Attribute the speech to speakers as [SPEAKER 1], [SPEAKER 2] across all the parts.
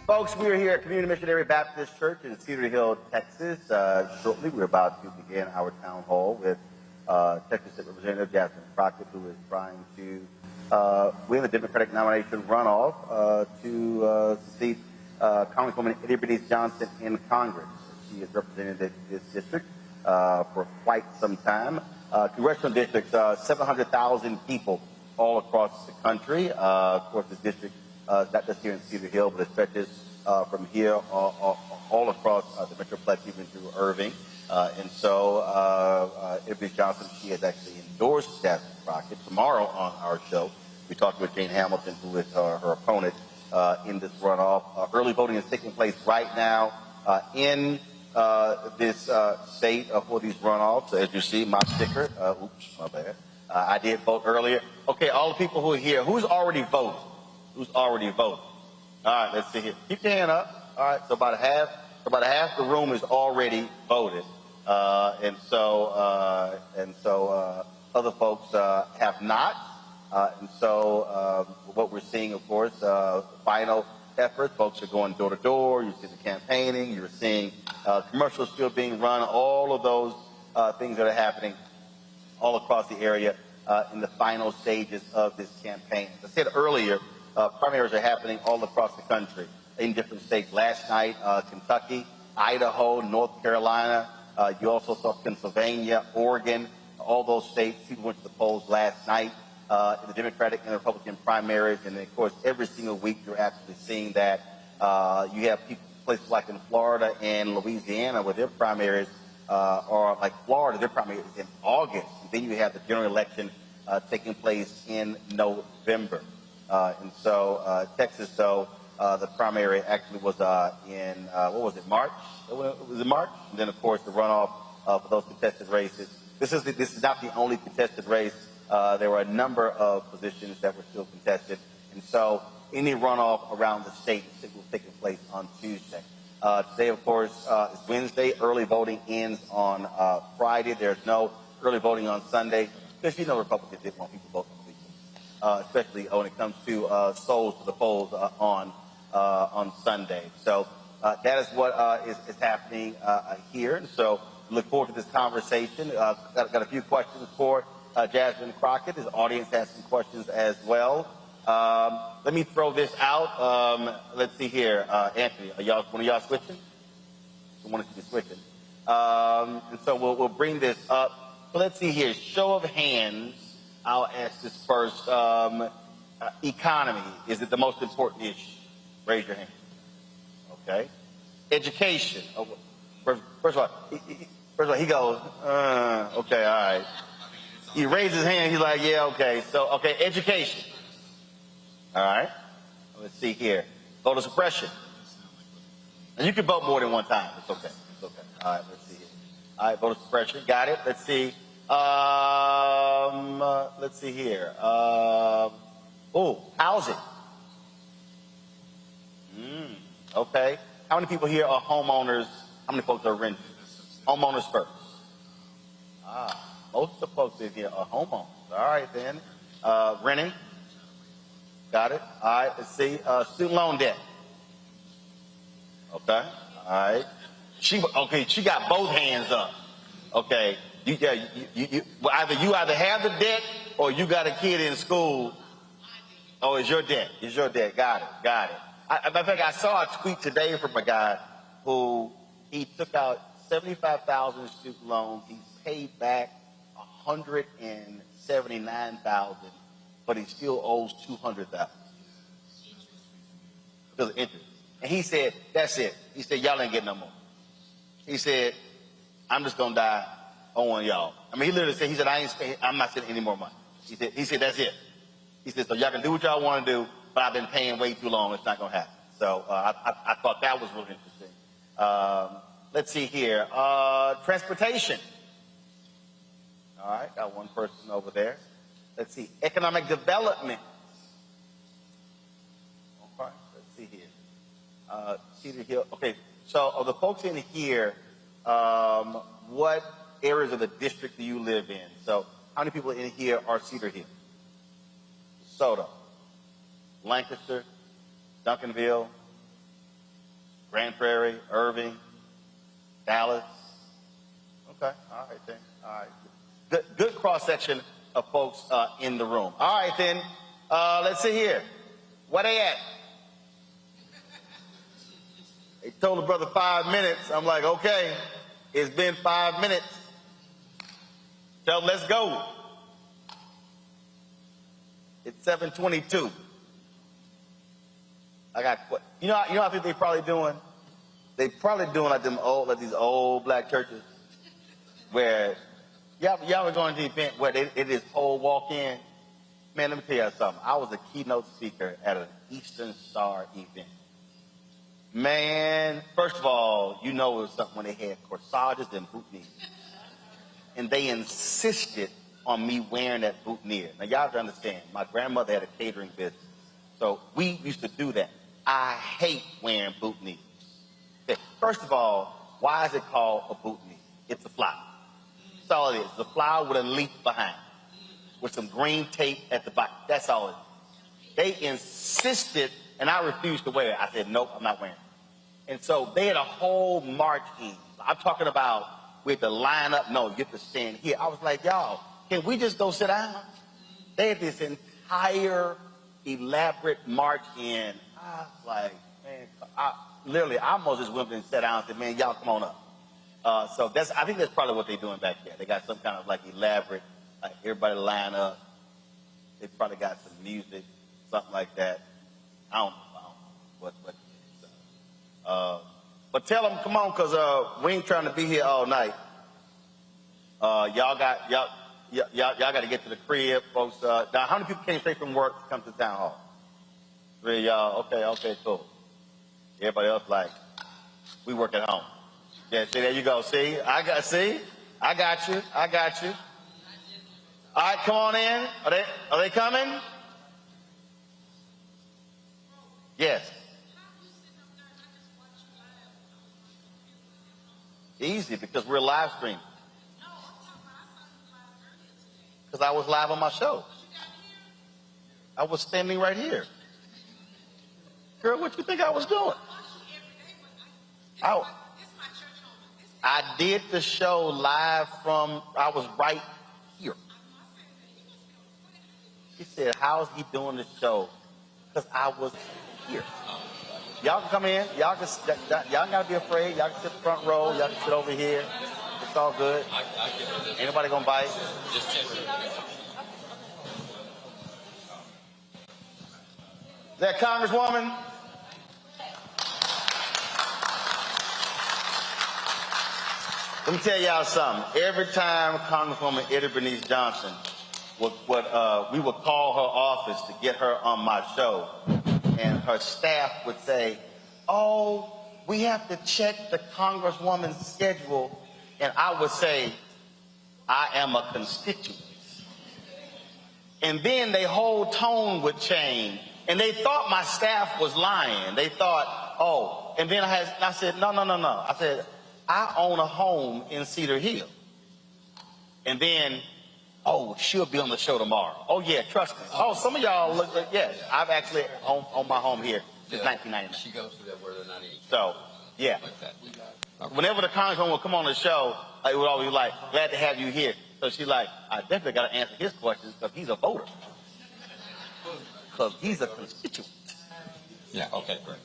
[SPEAKER 1] Folks, we are here at Community Missionary Baptist Church in Cedar Hill, Texas. Shortly, we're about to begin our town hall with Texas State Representative Jasmine Crockett, who is trying to win the Democratic nomination runoff to seat Congresswoman Bernice Johnson in Congress. She has represented this district for quite some time. Congressional District, 700,000 people all across the country. Of course, this district not just here in Cedar Hill, but it stretches from here all across the Metroplex, even through Irving. And so Bernice Johnson, she has actually endorsed Jasmine Crockett. Tomorrow on our show, we talked with Jane Hamilton, who is her opponent in this runoff. Early voting is taking place right now in this state for these runoffs. So as you see, my sticker, oops, my bad. I did vote earlier. Okay, all the people who are here, who's already voted? Who's already voted? All right, let's see here. Keep your hand up. All right, so about half the room is already voted, and so other folks have not. And so what we're seeing, of course, final efforts. Folks are going door to door. You see the campaigning. You're seeing commercials still being run. All of those things that are happening all across the area in the final stages of this campaign. As I said earlier, primaries are happening all across the country in different states. Last night, Kentucky, Idaho, North Carolina. You also saw Pennsylvania, Oregon, all those states. People went to the polls last night in the Democratic and Republican primaries. And, of course, every single week you're actually seeing that. You have places like in Florida and Louisiana where their primaries are like Florida, their primary is in August. And then you have the general election taking place in November. And so Texas, though, the primary actually was in, what was it, March? Was it March? And then, of course, the runoff for those contested races. This is not the only contested race. There were a number of positions that were still contested. And so any runoff around the state was taking place on Tuesday. Today, of course, is Wednesday. Early voting ends on Friday. There's no early voting on Sunday because, you know, Republicans didn't want people voting on weekends, especially when it comes to souls to the polls on Sunday. So that is what is happening here. And so look forward to this conversation. Got a few questions for Jasmine Crockett. His audience has some questions as well. Let me throw this out. Let's see here. Anthony, one of y'all switching? One of you switching. And so we'll bring this up. So let's see here. Show of hands. I'll ask this first. Economy, is it the most important issue? Raise your hand. Okay. Education. Oh, first of all, he goes, okay, all right. He raises his hand. He's like, yeah, okay. So, okay, education. All right. Let's see here. Voter suppression. And you can vote more than one time. It's okay. It's okay. All right. Let's see here. All right. Voter suppression. Got it. Let's see. Let's see here. Housing. Okay. How many people here are homeowners? How many folks are renting? Homeowners first. Most of the folks in here are homeowners. All right, then. Renting. Got it. All right. Let's see. Student loan debt. Okay. All right. She got both hands up. Okay. Either you have the debt or you got a kid in school. Oh, it's your debt. It's your debt. Got it. In fact, I saw a tweet today from a guy who he took out 75,000 student loans. He's paid back 179,000, but he still owes 200,000 because of interest. And he said, "That's it." He said, "Y'all ain't getting no more." He said, "I'm just gonna die owing y'all." I mean, he literally said, "He said I'm not sending any more money." He said, "That's it." He said, "So y'all can do what y'all want to do, but I've been paying way too long. It's not gonna happen." So I thought that was really interesting. Let's see here. Transportation. All right, got one person over there. Let's see. Economic development. Okay, let's see here. Cedar Hill. Okay, so of the folks in here, what areas of the district do you live in? So how many people in here are Cedar Hill? DeSoto, Lancaster, Duncanville, Grand Prairie, Irving, Dallas. Okay, all right then. All right. Good cross-section of folks in the room. All right then, let's see here. Where they at? They told the brother 5 minutes. I'm like, okay, it's been 5 minutes. Tell them, let's go. It's 7:22. You know I think they're probably doing? They probably doing like these old black churches where y'all were going to the event where it is whole walk-in. Man, let me tell you something. I was a keynote speaker at an Eastern Star event. Man, first of all, you know it was something when they had corsages and boutonnieres. And they insisted on me wearing that boutonniere. Now, y'all have to understand, my grandmother had a catering business. So we used to do that. I hate wearing boutonnieres. Okay, first of all, why is it called a boutonniere? It's a flower. That's all it is. It's a flower with a leaf behind with some green tape at the bottom. That's all it is. They insisted, and I refused to wear it. I said, nope, I'm not wearing it. And so they had a whole march in. I'm talking about we had to line up. No, you have to stand here. I was like, y'all, can we just go sit down? They had this entire elaborate march in. I was like, man, I almost just went and sat down and said, man, y'all come on up. So I think that's probably what they're doing back there. They got some kind of like elaborate, like everybody line up. They probably got some music, something like that. I don't know what it is. But tell them, come on, because we ain't trying to be here all night. Y'all got to get to the crib, folks. Now, how many people came straight from work to come to the town hall? 3 of y'all. Okay, cool. Everybody else like, we work at home. Yeah, see, there you go. See, I got you. All right, come on in. Are they coming? Yes. Easy, because we're live streaming. Because I was live on my show. I was standing right here. Girl, what you think I was doing? I did the show live I was right here. She said, how's he doing the show? Because I was here. Y'all can come in. Y'all gotta be afraid. Y'all can sit front row. Y'all can sit over here. It's all good. Ain't nobody gonna bite. Is that Congresswoman? Let me tell y'all something. Every time Congresswoman Bernice Johnson we would call her office to get her on my show, and her staff would say, oh, we have to check the Congresswoman's schedule. And I would say, I am a constituent. And then their whole tone would change. And they thought my staff was lying. They thought, oh, and then I said, no. I said, I own a home in Cedar Hill. And then, oh, she'll be on the show tomorrow. Oh, yeah, trust me. Oh, some of y'all look like, yes, I've actually owned my home here since 1999. She goes to that where they're not eating. So, yeah. Like that. Whenever the Congresswoman would come on the show, it would always be like, glad to have you here. So she's like, I definitely got to answer his questions because he's a voter. Because he's a constituent. Yeah, okay, great.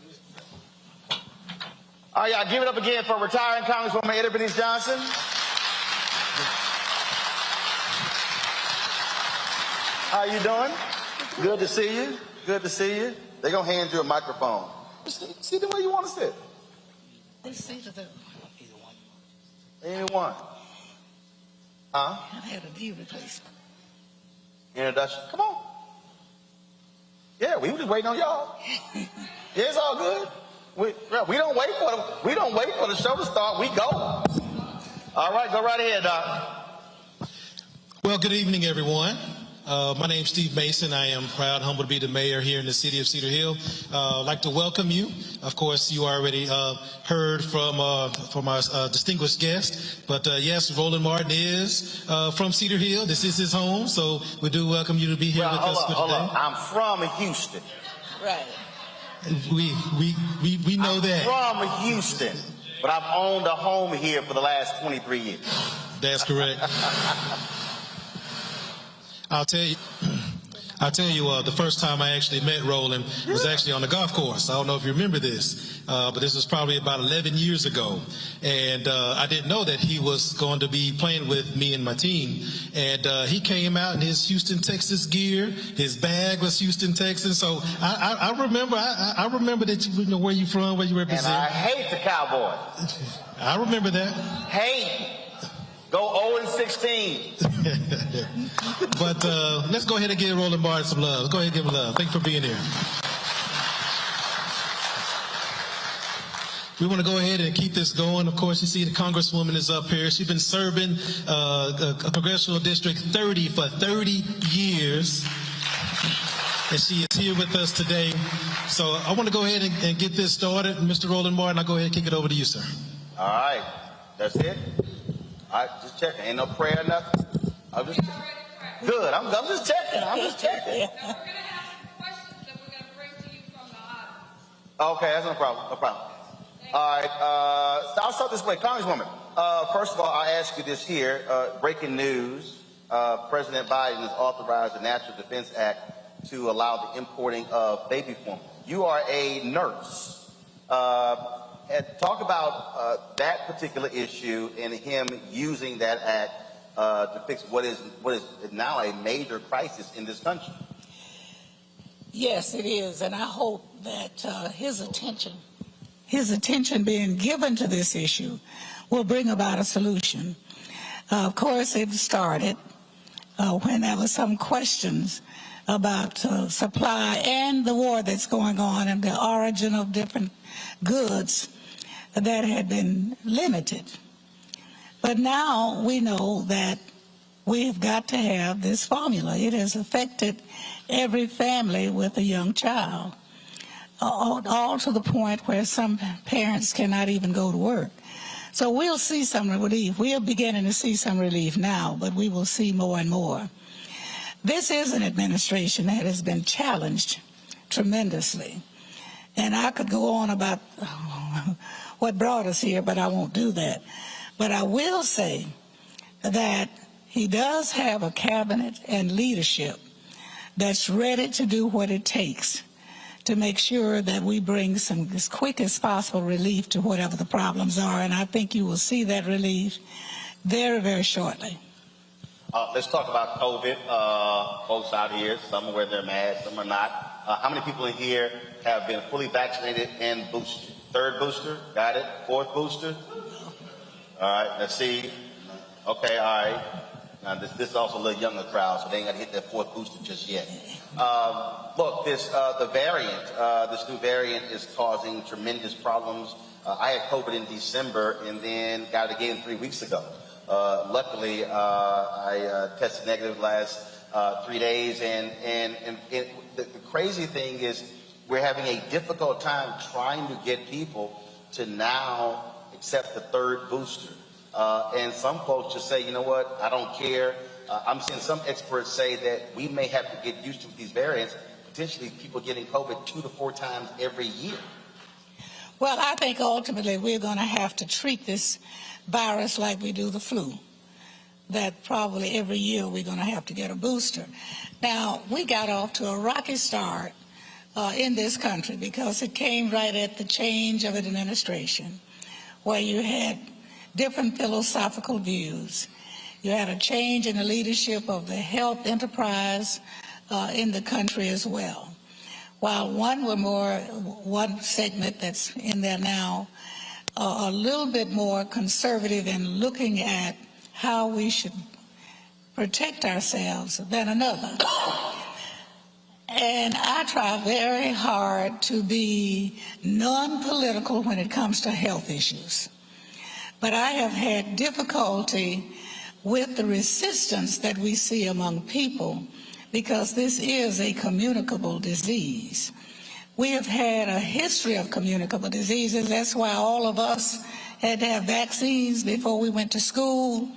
[SPEAKER 1] All right, y'all, give it up again for retiring Congresswoman Bernice Johnson. How you doing? Good to see you. Good to see you. They're going to hand you a microphone. See the way you want to sit.
[SPEAKER 2] They say that
[SPEAKER 1] either one. Huh?
[SPEAKER 2] I've had a knee replacement.
[SPEAKER 1] Introduction. Come on. Yeah, we were just waiting on y'all. Yeah, it's all good. We don't wait for the show to start. We go. All right, go right ahead, Doc.
[SPEAKER 3] Well, good evening, everyone. My name's Steve Mason. I am proud, humble to be the mayor here in the city of Cedar Hill. I'd like to welcome you. Of course, you already heard from our distinguished guest. But yes, Roland Martin is from Cedar Hill. This is his home, so we do welcome you to be here with us today.
[SPEAKER 1] Hold on. I'm from Houston.
[SPEAKER 2] Right.
[SPEAKER 3] We know that.
[SPEAKER 1] From Houston, but I've owned a home here for the last 23 years.
[SPEAKER 3] That's correct. I'll tell you, the first time I actually met Roland was actually on the golf course. I don't know if you remember this, but this was probably about 11 years ago. And I didn't know that he was going to be playing with me and my team. And he came out in his Houston, Texas gear. His bag was Houston, Texas. So I remember that you know where you from, where you represent.
[SPEAKER 1] And I hate the Cowboys.
[SPEAKER 3] I remember that.
[SPEAKER 1] Hate. Go 0-16.
[SPEAKER 3] But let's go ahead and give Roland Martin some love. Let's go ahead and give him love. Thank you for being here. We want to go ahead and keep this going. Of course, you see the Congresswoman is up here. She's been serving the Congressional District 30 for 30 years. And she is here with us today. So I want to go ahead and get this started. Mr. Roland Martin, I'll go ahead and kick it over to you, sir.
[SPEAKER 1] All right. That's it? All right, just checking. Ain't no prayer, nothing? I'm just good. I'm just checking. I'm just checking.
[SPEAKER 4] Now we're going to have some questions that we're going to bring to you from the audience.
[SPEAKER 1] Okay, that's no problem. No problem. All right. So I'll start this way. Congresswoman, first of all, I'll ask you this here. Breaking news. President Biden has authorized the National Defense Act to allow the importing of baby formula. You are a nurse. And talk about that particular issue and him using that act to fix what is now a major crisis in this country.
[SPEAKER 2] Yes, it is, and I hope that his attention being given to this issue will bring about a solution. Of course, it started when there were some questions about supply and the war that's going on and the origin of different goods that had been limited. But now we know that we have got to have this formula. It has affected every family with a young child, all to the point where some parents cannot even go to work. So we'll see some relief. We are beginning to see some relief now, but we will see more and more. This is an administration that has been challenged tremendously. And I could go on about what brought us here, but I won't do that. But I will say that he does have a cabinet and leadership that's ready to do what it takes to make sure that we bring some, as quick as possible, relief to whatever the problems are. And I think you will see that relief very, very shortly.
[SPEAKER 1] Let's talk about COVID. Folks out here, some are wearing their masks, some are not. How many people in here have been fully vaccinated and boosted? Third booster, got it. Fourth booster. All right, let's see. Okay, all right. Now this is also a little younger crowd, so they ain't got to hit that fourth booster just yet. Look, this new variant is causing tremendous problems. I had COVID in December and then got it again 3 weeks ago. Luckily, I tested negative last 3 days, and the crazy thing is we're having a difficult time trying to get people to now accept the third booster. And some folks just say, you know what, I don't care. I'm seeing some experts say that we may have to get used to these variants, potentially people getting COVID 2 to 4 times every year.
[SPEAKER 2] Well, I think ultimately we're going to have to treat this virus like we do the flu, that probably every year we're going to have to get a booster. Now, we got off to a rocky start in this country because it came right at the change of administration, where you had different philosophical views. You had a change in the leadership of the health enterprise in the country as well. While one segment that's in there now, a little bit more conservative in looking at how we should protect ourselves than another. And I try very hard to be non-political when it comes to health issues. But I have had difficulty with the resistance that we see among people because this is a communicable disease. We have had a history of communicable diseases. That's why all of us had to have vaccines before we went to school.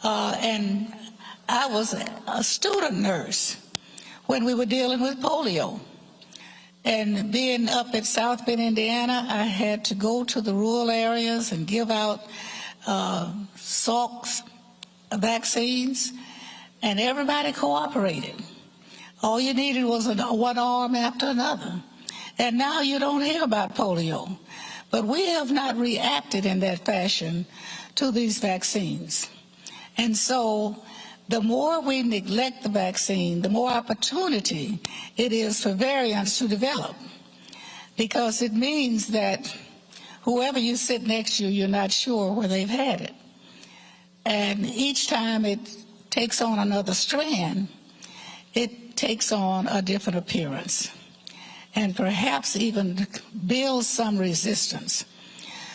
[SPEAKER 2] And I was a student nurse when we were dealing with polio. And being up at South Bend, Indiana, I had to go to the rural areas and give out Salk vaccines, and everybody cooperated. All you needed was one arm after another. And now you don't hear about polio. But we have not reacted in that fashion to these vaccines. And so the more we neglect the vaccine, the more opportunity it is for variants to develop, because it means that whoever you sit next to, you're not sure where they've had it. And each time it takes on another strand, it takes on a different appearance and perhaps even builds some resistance.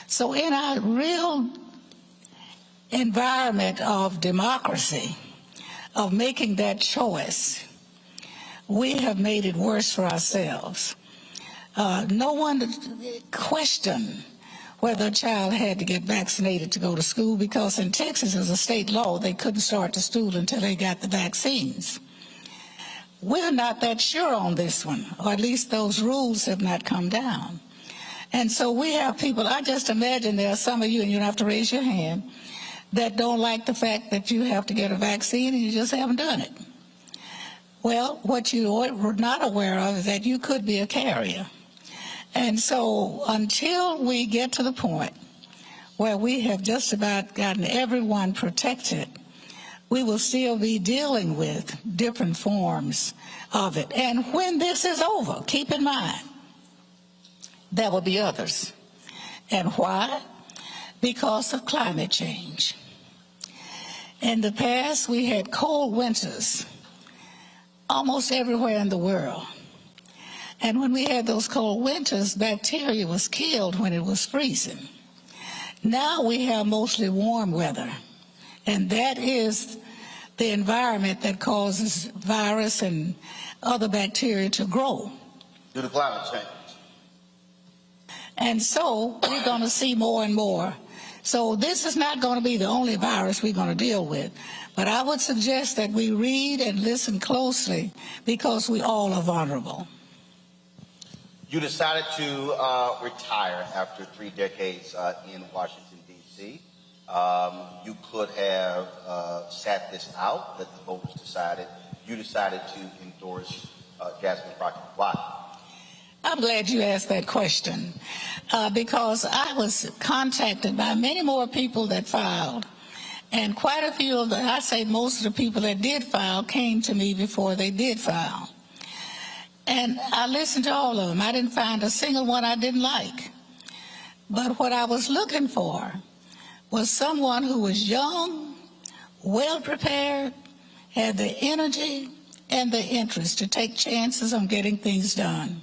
[SPEAKER 2] So in our real environment of democracy, of making that choice, we have made it worse for ourselves. No one questioned whether a child had to get vaccinated to go to school, because in Texas, as a state law, they couldn't start to school until they got the vaccines. We're not that sure on this one, or at least those rules have not come down. And so we have people, I just imagine there are some of you, and you don't have to raise your hand, that don't like the fact that you have to get a vaccine and you just haven't done it. Well, what you're not aware of is that you could be a carrier. And so until we get to the point where we have just about gotten everyone protected, we will still be dealing with different forms of it. And when this is over, keep in mind, there will be others. And why? Because of climate change. In the past, we had cold winters almost everywhere in the world. And when we had those cold winters, bacteria was killed when it was freezing. Now we have mostly warm weather. And that is the environment that causes virus and other bacteria to grow.
[SPEAKER 1] Due to climate change.
[SPEAKER 2] And so we're going to see more and more. So this is not going to be the only virus we're going to deal with. But I would suggest that we read and listen closely, because we all are vulnerable.
[SPEAKER 1] You decided to retire after 3 decades in Washington, D.C. You could have sat this out, let the voters decided. You decided to endorse Jasmine Crockett. Why?
[SPEAKER 2] I'm glad you asked that question, because I was contacted by many more people that filed. And quite a few of the, I say most of the people that did file came to me before they did file. And I listened to all of them. I didn't find a single one I didn't like. But what I was looking for was someone who was young, well-prepared, had the energy and the interest to take chances on getting things done.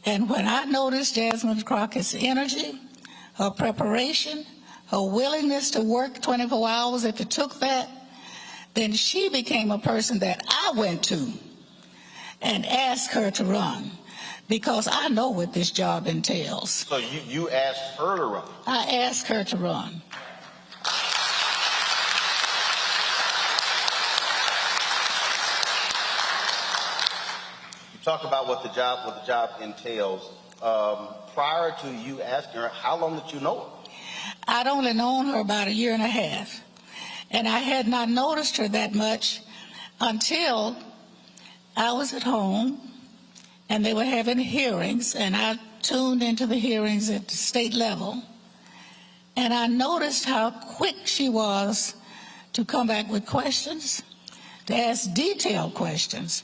[SPEAKER 2] And when I noticed Jasmine Crockett's energy, her preparation, her willingness to work 24 hours if it took that, then she became a person that I went to and asked her to run, because I know what this job entails.
[SPEAKER 1] So you asked her to run?
[SPEAKER 2] I asked her to run.
[SPEAKER 1] You talk about what the job entails. Prior to you asking her, how long did you know her?
[SPEAKER 2] I'd only known her about 1.5 years, and I had not noticed her that much until I was at home and they were having hearings, and I tuned into the hearings at the state level, and I noticed how quick she was to come back with questions, to ask detailed questions,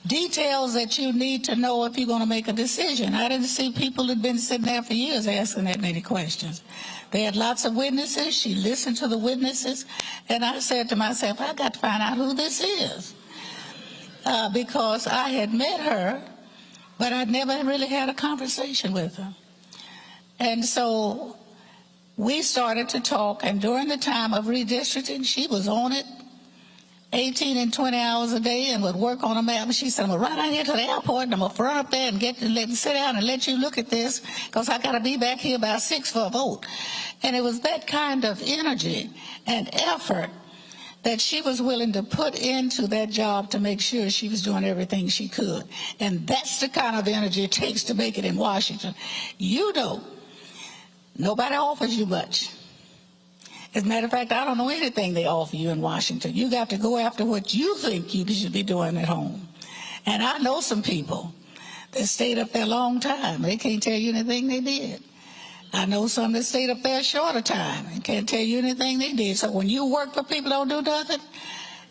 [SPEAKER 2] details that you need to know if you're going to make a decision. I didn't see people who'd been sitting there for years asking that many questions. They had lots of witnesses. She listened to the witnesses, and I said to myself, I got to find out who this is. Because I had met her, but I'd never really had a conversation with her. And so we started to talk, and during the time of redistricting, she was on it 18 and 20 hours a day and would work on a map. And she said, I'm going to run out here to the airport, and I'm going to run up there and sit down and let you look at this, because I got to be back here by 6 for a vote. And it was that kind of energy and effort that she was willing to put into that job to make sure she was doing everything she could. And that's the kind of energy it takes to make it in Washington. You know, nobody offers you much. As a matter of fact, I don't know anything they offer you in Washington. You got to go after what you think you should be doing at home. And I know some people that stayed up there a long time. They can't tell you anything they did. I know some that stayed up there a shorter time and can't tell you anything they did. So when you work for people who don't do nothing,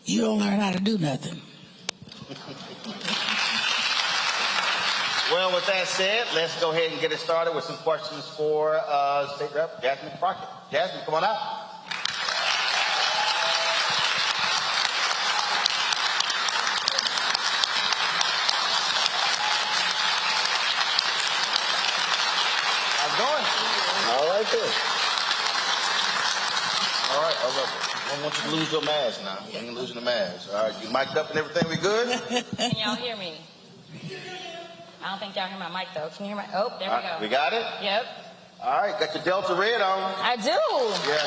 [SPEAKER 2] you don't learn how to do nothing.
[SPEAKER 1] Well, with that said, let's go ahead and get it started with some questions for State Rep Jasmine Crockett. Jasmine, come on out. Going. All right, good. All right. I don't want you to lose your mask now. You ain't losing the mask. All right, you mic'd up and everything. We good?
[SPEAKER 5] Can y'all hear me? I don't think y'all hear my mic though. Can you hear my? Oh, there we go.
[SPEAKER 1] We got it.
[SPEAKER 5] Yep.
[SPEAKER 1] All right, got your Delta red on.
[SPEAKER 5] I do.
[SPEAKER 1] Yeah.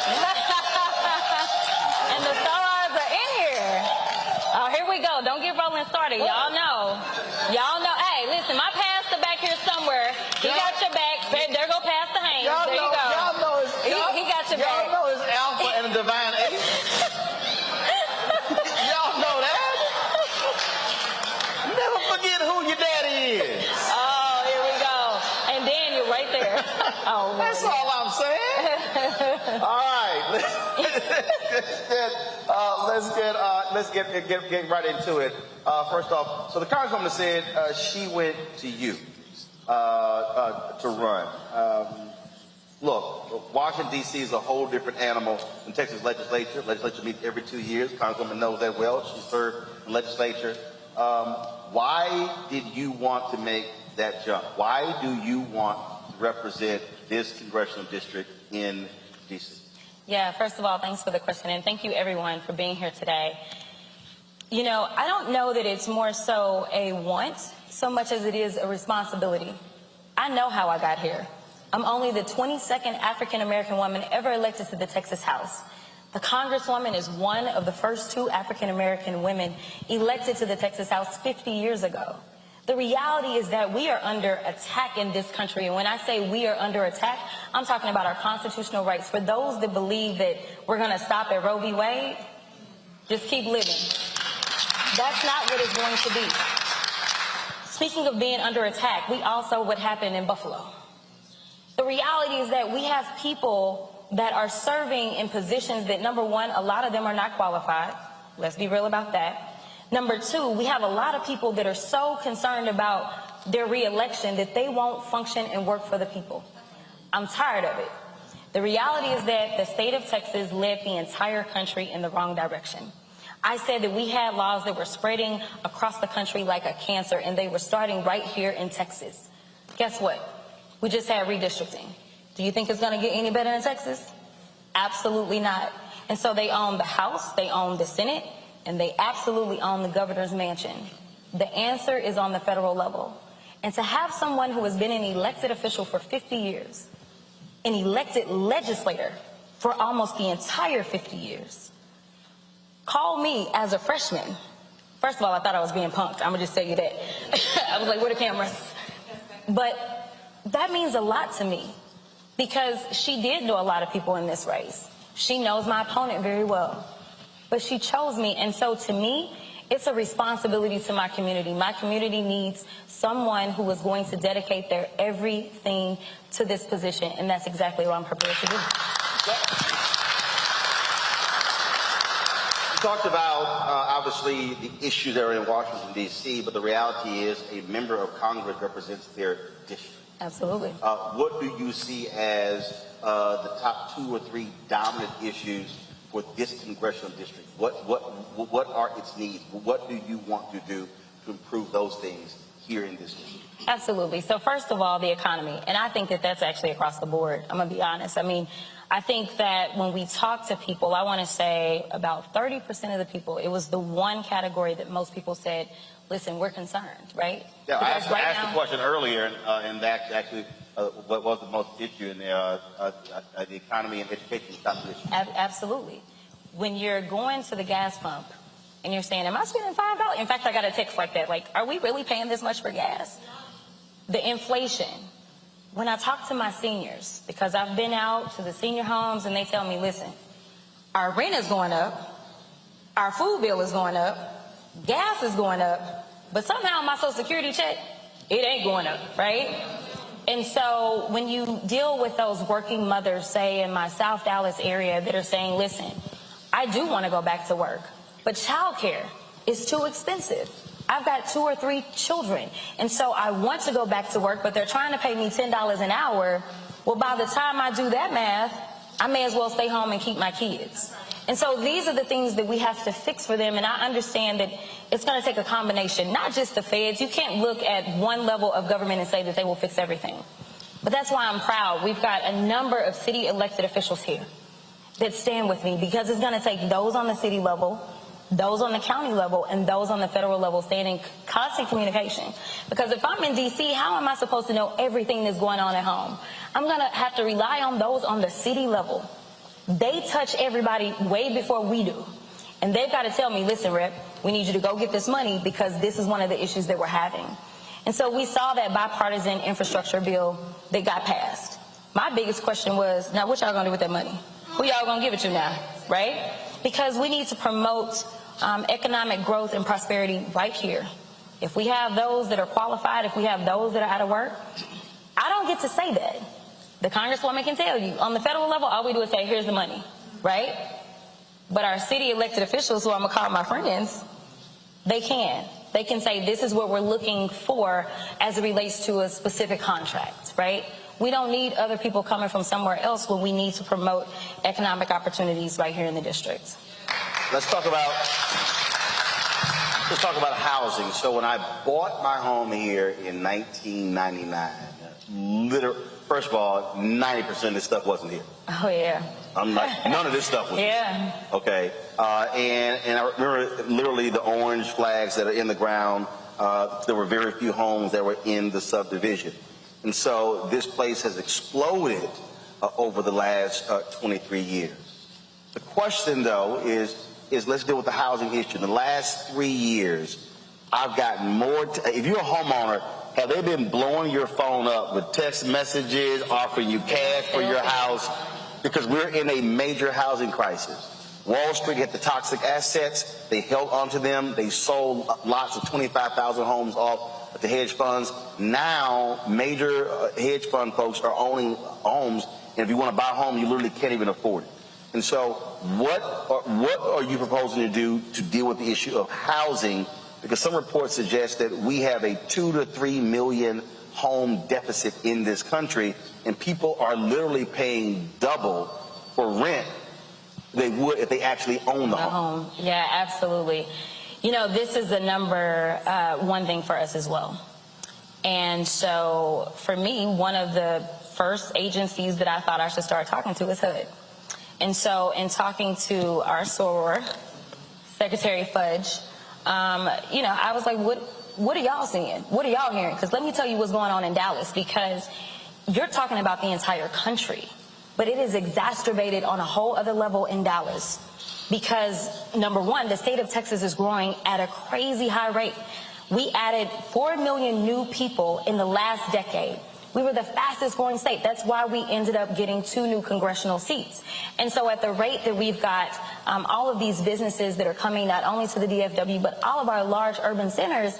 [SPEAKER 5] And the stars are in here. Oh, here we go. Don't get Roland started. Y'all know. Y'all know. Hey, listen, my pastor back here somewhere. He got your back. There go Pastor Haynes. There you go.
[SPEAKER 1] Y'all know it's,
[SPEAKER 5] he got your back.
[SPEAKER 1] Y'all know it's Alpha and a Divine Eight. Y'all know that. Never forget who your daddy is.
[SPEAKER 5] Oh, here we go. And Daniel right there. Oh,
[SPEAKER 1] that's all I'm saying. All right, let's get right into it. First off, so the Congresswoman said she went to you to run. Look, Washington, D.C. is a whole different animal than Texas legislature. Legislature meets every 2 years. Congresswoman knows that well. She served in legislature. Why did you want to make that jump? Why do you want to represent this congressional district in D.C.?
[SPEAKER 5] Yeah, first of all, thanks for the question, and thank you everyone for being here today. You know, I don't know that it's more so a want so much as it is a responsibility. I know how I got here. I'm only the 22nd African-American woman ever elected to the Texas House. The Congresswoman is one of the first 2 African-American women elected to the Texas House 50 years ago. The reality is that we are under attack in this country. And when I say we are under attack, I'm talking about our constitutional rights. For those that believe that we're going to stop at Roe v. Wade, just keep living. That's not what it's going to be. Speaking of being under attack, we also what happened in Buffalo. The reality is that we have people that are serving in positions that, number one, a lot of them are not qualified. Let's be real about that. Number 2, we have a lot of people that are so concerned about their reelection that they won't function and work for the people. I'm tired of it. The reality is that the state of Texas led the entire country in the wrong direction. I said that we had laws that were spreading across the country like a cancer, and they were starting right here in Texas. Guess what? We just had redistricting. Do you think it's going to get any better in Texas? Absolutely not. And so they own the House, they own the Senate, and they absolutely own the governor's mansion. The answer is on the federal level. And to have someone who has been an elected official for 50 years, an elected legislator for almost the entire 50 years, call me as a freshman. First of all, I thought I was being punked. I'm gonna just tell you that. I was like, where are the cameras? But that means a lot to me because she did know a lot of people in this race. She knows my opponent very well. But she chose me, and so to me, it's a responsibility to my community. My community needs someone who is going to dedicate their everything to this position, and that's exactly what I'm prepared to do.
[SPEAKER 1] You talked about, obviously, the issues that are in Washington, D.C., but the reality is a member of Congress represents their district.
[SPEAKER 5] Absolutely.
[SPEAKER 1] What do you see as the top 2 or 3 dominant issues for this congressional district? What are its needs? What do you want to do to improve those things here in this district?
[SPEAKER 5] Absolutely. So first of all, the economy. And I think that that's actually across the board. I'm going to be honest. I mean, I think that when we talk to people, I want to say about 30% of the people, it was the one category that most people said, listen, we're concerned, right?
[SPEAKER 1] Yeah, I asked the question earlier, and that actually what was the most issue in there? The economy and education is not the issue.
[SPEAKER 5] Absolutely. when you're going to the gas pump and you're saying, am I spending $5? In fact, I got a text like that, like, are we really paying this much for gas? The inflation. When I talk to my seniors, because I've been out to the senior homes and they tell me, listen, our rent is going up, our food bill is going up, gas is going up, but somehow my Social Security check, it ain't going up, right? And so when you deal with those working mothers, say in my South Dallas area, that are saying, listen, I do want to go back to work, but childcare is too expensive. I've got 2 or 3 children, and so I want to go back to work, but they're trying to pay me $10 an hour. Well, by the time I do that math, I may as well stay home and keep my kids. And so these are the things that we have to fix for them, and I understand that it's going to take a combination, not just the feds. You can't look at one level of government and say that they will fix everything. But that's why I'm proud. We've got a number of city elected officials here that stand with me, because it's going to take those on the city level, those on the county level, and those on the federal level staying in constant communication. Because if I'm in D.C., how am I supposed to know everything that's going on at home? I'm going to have to rely on those on the city level. They touch everybody way before we do. And they've got to tell me, listen, Rep, we need you to go get this money because this is one of the issues that we're having. And so we saw that bipartisan infrastructure bill that got passed. My biggest question was, now what y'all going to do with that money? Who y'all going to give it to now, right? Because we need to promote economic growth and prosperity right here. If we have those that are qualified, if we have those that are out of work, I don't get to say that. The Congresswoman can tell you. On the federal level, all we do is say, here's the money, right? But our city elected officials, who I'm going to call my friends, they can. They can say, this is what we're looking for as it relates to a specific contract, right? We don't need other people coming from somewhere else when we need to promote economic opportunities right here in the district.
[SPEAKER 1] Let's talk about housing. So when I bought my home here in 1999, first of all, 90% of this stuff wasn't here.
[SPEAKER 5] Oh, yeah.
[SPEAKER 1] I'm like, none of this stuff was here.
[SPEAKER 5] Yeah.
[SPEAKER 1] Okay. And I remember literally the orange flags that are in the ground. There were very few homes that were in the subdivision. And so this place has exploded over the last 23 years. The question, though, is let's deal with the housing issue. In the last 3 years, I've gotten more. If you're a homeowner, have they been blowing your phone up with text messages, offering you cash for your house? Because we're in a major housing crisis. Wall Street had the toxic assets. They held onto them. They sold lots of 25,000 homes off to hedge funds. Now, major hedge fund folks are owning homes, and if you want to buy a home, you literally can't even afford it. And so what are you proposing to do to deal with the issue of housing? Because some reports suggest that we have a 2 to 3 million home deficit in this country, and people are literally paying double for rent they would if they actually own the home.
[SPEAKER 5] Yeah, absolutely. You know, this is the number one thing for us as well. And so for me, one of the first agencies that I thought I should start talking to is HUD. And so in talking to our soror, Secretary Fudge, you know, I was like, what are y'all seeing? What are y'all hearing? Because let me tell you what's going on in Dallas, because you're talking about the entire country, but it is exacerbated on a whole other level in Dallas. Because number one, the state of Texas is growing at a crazy high rate. We added 4 million new people in the last decade. We were the fastest growing state. That's why we ended up getting 2 new congressional seats. And so at the rate that we've got all of these businesses that are coming not only to the DFW, but all of our large urban centers,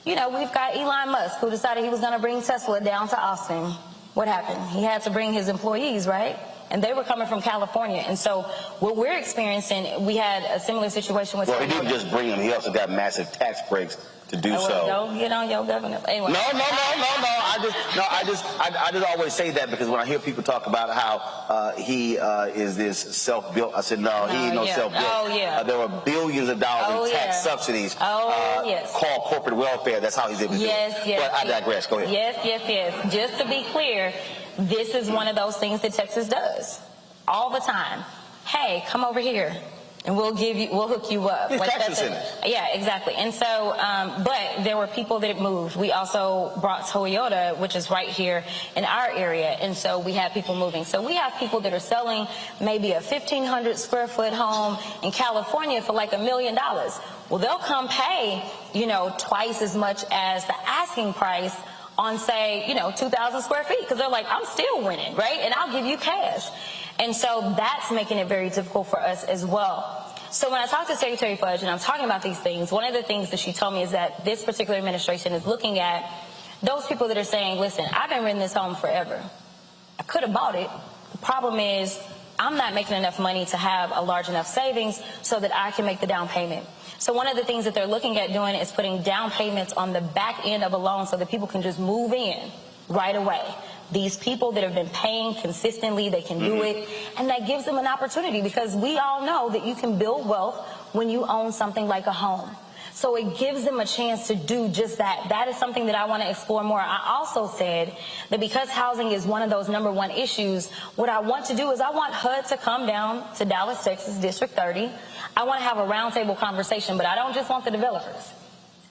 [SPEAKER 5] you know, we've got Elon Musk, who decided he was going to bring Tesla down to Austin. What happened? He had to bring his employees, right? And they were coming from California. And so what we're experiencing, we had a similar situation with...
[SPEAKER 1] Well, he didn't just bring them. He also got massive tax breaks to do so.
[SPEAKER 5] Don't get on your governor. Anyway.
[SPEAKER 1] No. I just always say that because when I hear people talk about how he is this self-built, I said, no, he ain't no self-built.
[SPEAKER 5] Oh, yeah.
[SPEAKER 1] There were billions of dollars in tax subsidies called corporate welfare. That's how he's able to do it. But I digress. Go ahead.
[SPEAKER 5] Yes. Just to be clear, this is one of those things that Texas does all the time. Hey, come over here. And we'll hook you up.
[SPEAKER 1] Yeah,
[SPEAKER 5] Like
[SPEAKER 1] tax
[SPEAKER 5] that's it.
[SPEAKER 1] incentives.
[SPEAKER 5] Yeah, exactly. And so, but there were people that moved. We also brought Toyota, which is right here in our area. And so we have people moving. So we have people that are selling maybe a 1,500 square foot home in California for like $1 million. Well, they'll come pay, twice as much as the asking price on, say, 2,000 square feet, because they're like, I'm still winning, right? And I'll give you cash. And so that's making it very difficult for us as well. So when I talked to Secretary Fudge and I'm talking about these things, one of the things that she told me is that this particular administration is looking at those people that are saying, listen, I've been renting this home forever. I could have bought it. The problem is I'm not making enough money to have a large enough savings so that I can make the down payment. So one of the things that they're looking at doing is putting down payments on the back end of a loan so that people can just move in right away. These people that have been paying consistently, they can do it, and that gives them an opportunity, because we all know that you can build wealth when you own something like a home. So it gives them a chance to do just that. That is something that I want to explore more. I also said that because housing is one of those #1 issues, what I want to do is I want HUD to come down to Dallas, Texas, District 30. I want to have a roundtable conversation, but I don't just want the developers.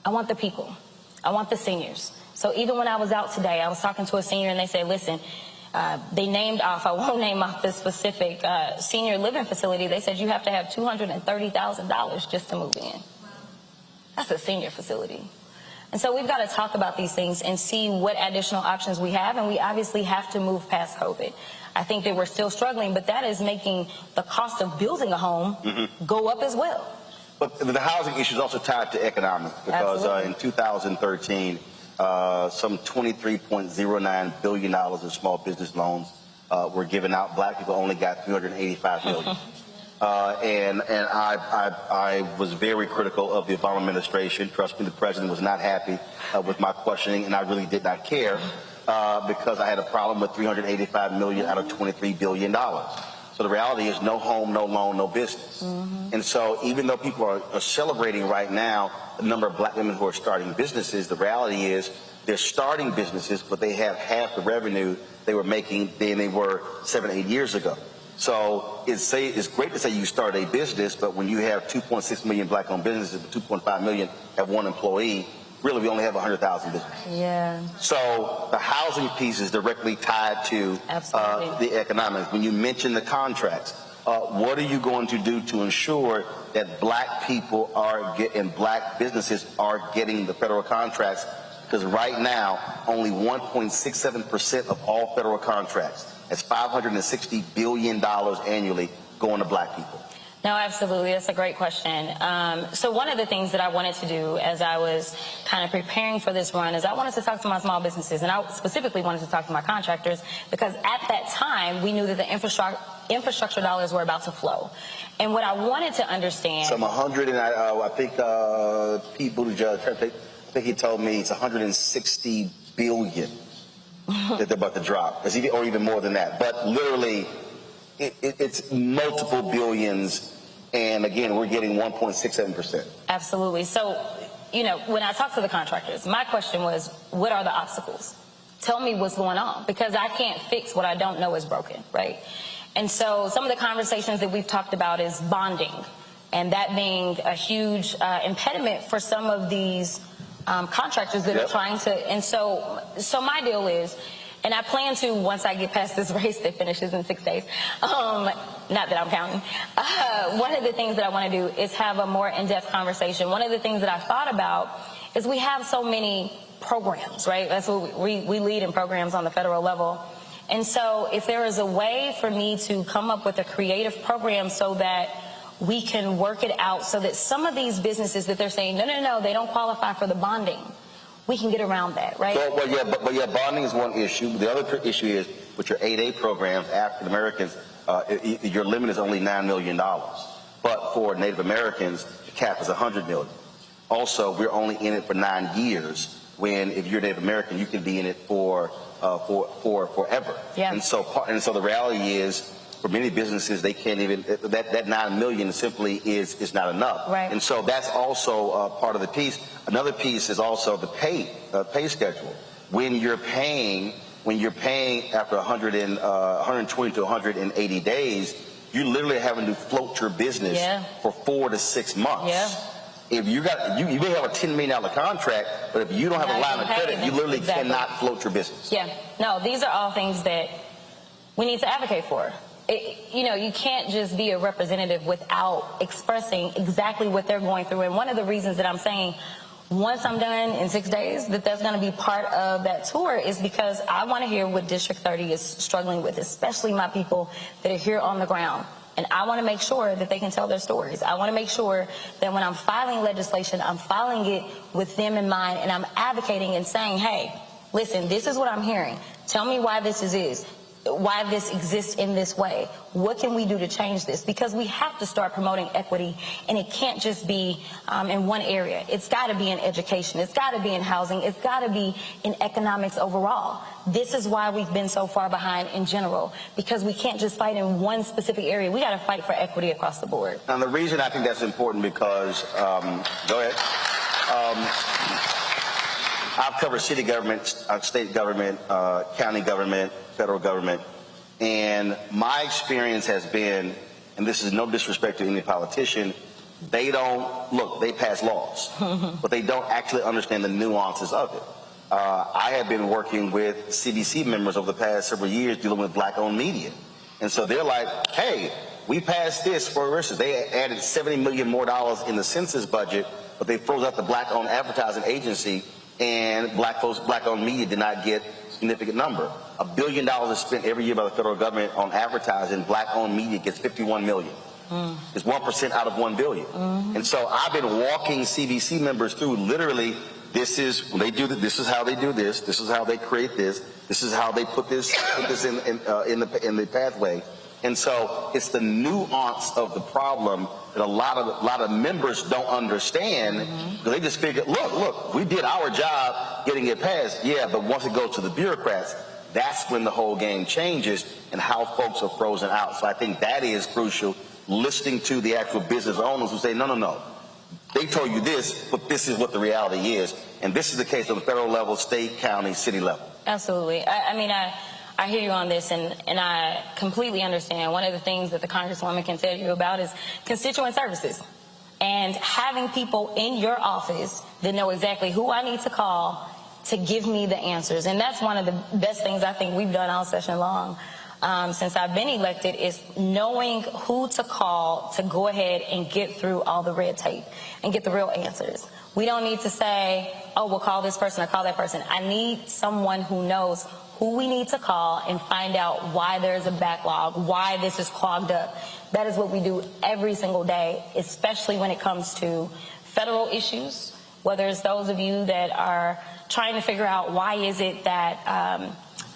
[SPEAKER 5] I want the people. I want the seniors. So even when I was out today, I was talking to a senior and they said, listen, they named off, I won't name off this specific senior living facility. They said you have to have $230,000 just to move in. That's a senior facility. And so we've got to talk about these things and see what additional options we have. And we obviously have to move past COVID. I think that we're still struggling, but that is making the cost of building a home go up as well.
[SPEAKER 1] But the housing issue is also tied to economics, because in 2013, some $23.09 billion in small business loans were given out. Black people only got $385 million. And I was very critical of the Obama administration. Trust me, the president was not happy with my questioning, and I really did not care because I had a problem with $385 million out of $23 billion. So the reality is no home, no loan, no business. And so even though people are celebrating right now the number of black women who are starting businesses, the reality is they're starting businesses, but they have half the revenue they were making than they were 7 or 8 years ago. So it's great to say you start a business, but when you have 2.6 million black-owned businesses, but 2.5 million have one employee, really we only have 100,000 businesses.
[SPEAKER 5] Yeah.
[SPEAKER 1] So the housing piece is directly tied to the economics. When you mention the contracts, what are you going to do to ensure that black people and black businesses are getting the federal contracts? Because right now, only 1.67% of all federal contracts, that's $560 billion annually, going to black people.
[SPEAKER 5] No, absolutely. That's a great question. So one of the things that I wanted to do as I was kind of preparing for this run is I wanted to talk to my small businesses, and I specifically wanted to talk to my contractors, because at that time we knew that the infrastructure dollars were about to flow. And what I wanted to understand...
[SPEAKER 1] Some 100, and I think Pete Buttigieg, I think he told me it's 160 billion that they're about to drop, or even more than that. But literally, it's multiple billions. And again, we're getting 1.67%.
[SPEAKER 5] Absolutely. So, when I talk to the contractors, my question was, what are the obstacles? Tell me what's going on, because I can't fix what I don't know is broken, right? And so some of the conversations that we've talked about is bonding, and that being a huge impediment for some of these contractors that are trying to. And so my deal is, and I plan to, once I get past this race that finishes in 6 days, not that I'm counting, one of the things that I want to do is have a more in-depth conversation. One of the things that I thought about is we have so many programs, right? That's what we lead in programs on the federal level. And so if there is a way for me to come up with a creative program so that we can work it out, so that some of these businesses that they're saying, no, they don't qualify for the bonding, we can get around that, right?
[SPEAKER 1] But bonding is one issue. The other issue is with your 8A programs, African Americans, your limit is only $9 million. But for Native Americans, the cap is $100 million. Also, we're only in it for 9 years, when if you're Native American, you can be in it for forever. Yeah. And so the reality is, for many businesses, they can't even, that $9 million simply is not enough. Right. And so that's also part of the piece. Another piece is also the pay schedule. When you're paying after 120 to 180 days, you're literally having to float your business for 4 to 6 months.
[SPEAKER 5] Yeah.
[SPEAKER 1] If you may have a $10 million contract, but if you don't have a line of credit, you literally cannot float your business.
[SPEAKER 5] Yeah. No, these are all things that we need to advocate for. You can't just be a representative without expressing exactly what they're going through. And one of the reasons that I'm saying once I'm done in 6 days that's going to be part of that tour is because I want to hear what District 30 is struggling with, especially my people that are here on the ground. And I want to make sure that they can tell their stories. I want to make sure that when I'm filing legislation, I'm filing it with them in mind, and I'm advocating and saying, hey, listen, this is what I'm hearing. Tell me why this why this exists in this way. What can we do to change this? Because we have to start promoting equity, and it can't just be in one area. It's got to be in education. It's got to be in housing. It's got to be in economics overall. This is why we've been so far behind in general, because we can't just fight in one specific area. We got to fight for equity across the board.
[SPEAKER 1] And the reason I think that's important because, go ahead. I've covered city government, state government, county government, federal government, and my experience has been, and this is no disrespect to any politician, they pass laws, but they don't actually understand the nuances of it. I have been working with CDC members over the past several years dealing with black-owned media, and so they're like, hey, we passed this for instance. They added $70 million more in the census budget, but they froze out the black-owned advertising agency, and black-owned media did not get a significant number. $1 billion is spent every year by the federal government on advertising. Black-owned media gets $51 million. It's 1% out of $1 billion. And so I've been walking CBC members through literally, this is when they do this is how they do this. This is how they create this. This is how they put this in the pathway. And so it's the nuance of the problem that a lot of members don't understand, because they just figure, look, we did our job getting it passed. Yeah, but once it goes to the bureaucrats, that's when the whole game changes and how folks are frozen out. So I think that is crucial, listening to the actual business owners who say, no. They told you this, but this is what the reality is. And this is the case on the federal level, state, county, city level.
[SPEAKER 5] Absolutely. I hear you on this, and I completely understand. One of the things that the Congresswoman can tell you about is constituent services. And having people in your office that know exactly who I need to call to give me the answers. And that's one of the best things I think we've done all session long since I've been elected, is knowing who to call to go ahead and get through all the red tape and get the real answers. We don't need to say, oh, we'll call this person or call that person. I need someone who knows who we need to call and find out why there's a backlog, why this is clogged up. That is what we do every single day, especially when it comes to federal issues, whether it's those of you that are trying to figure out why is it that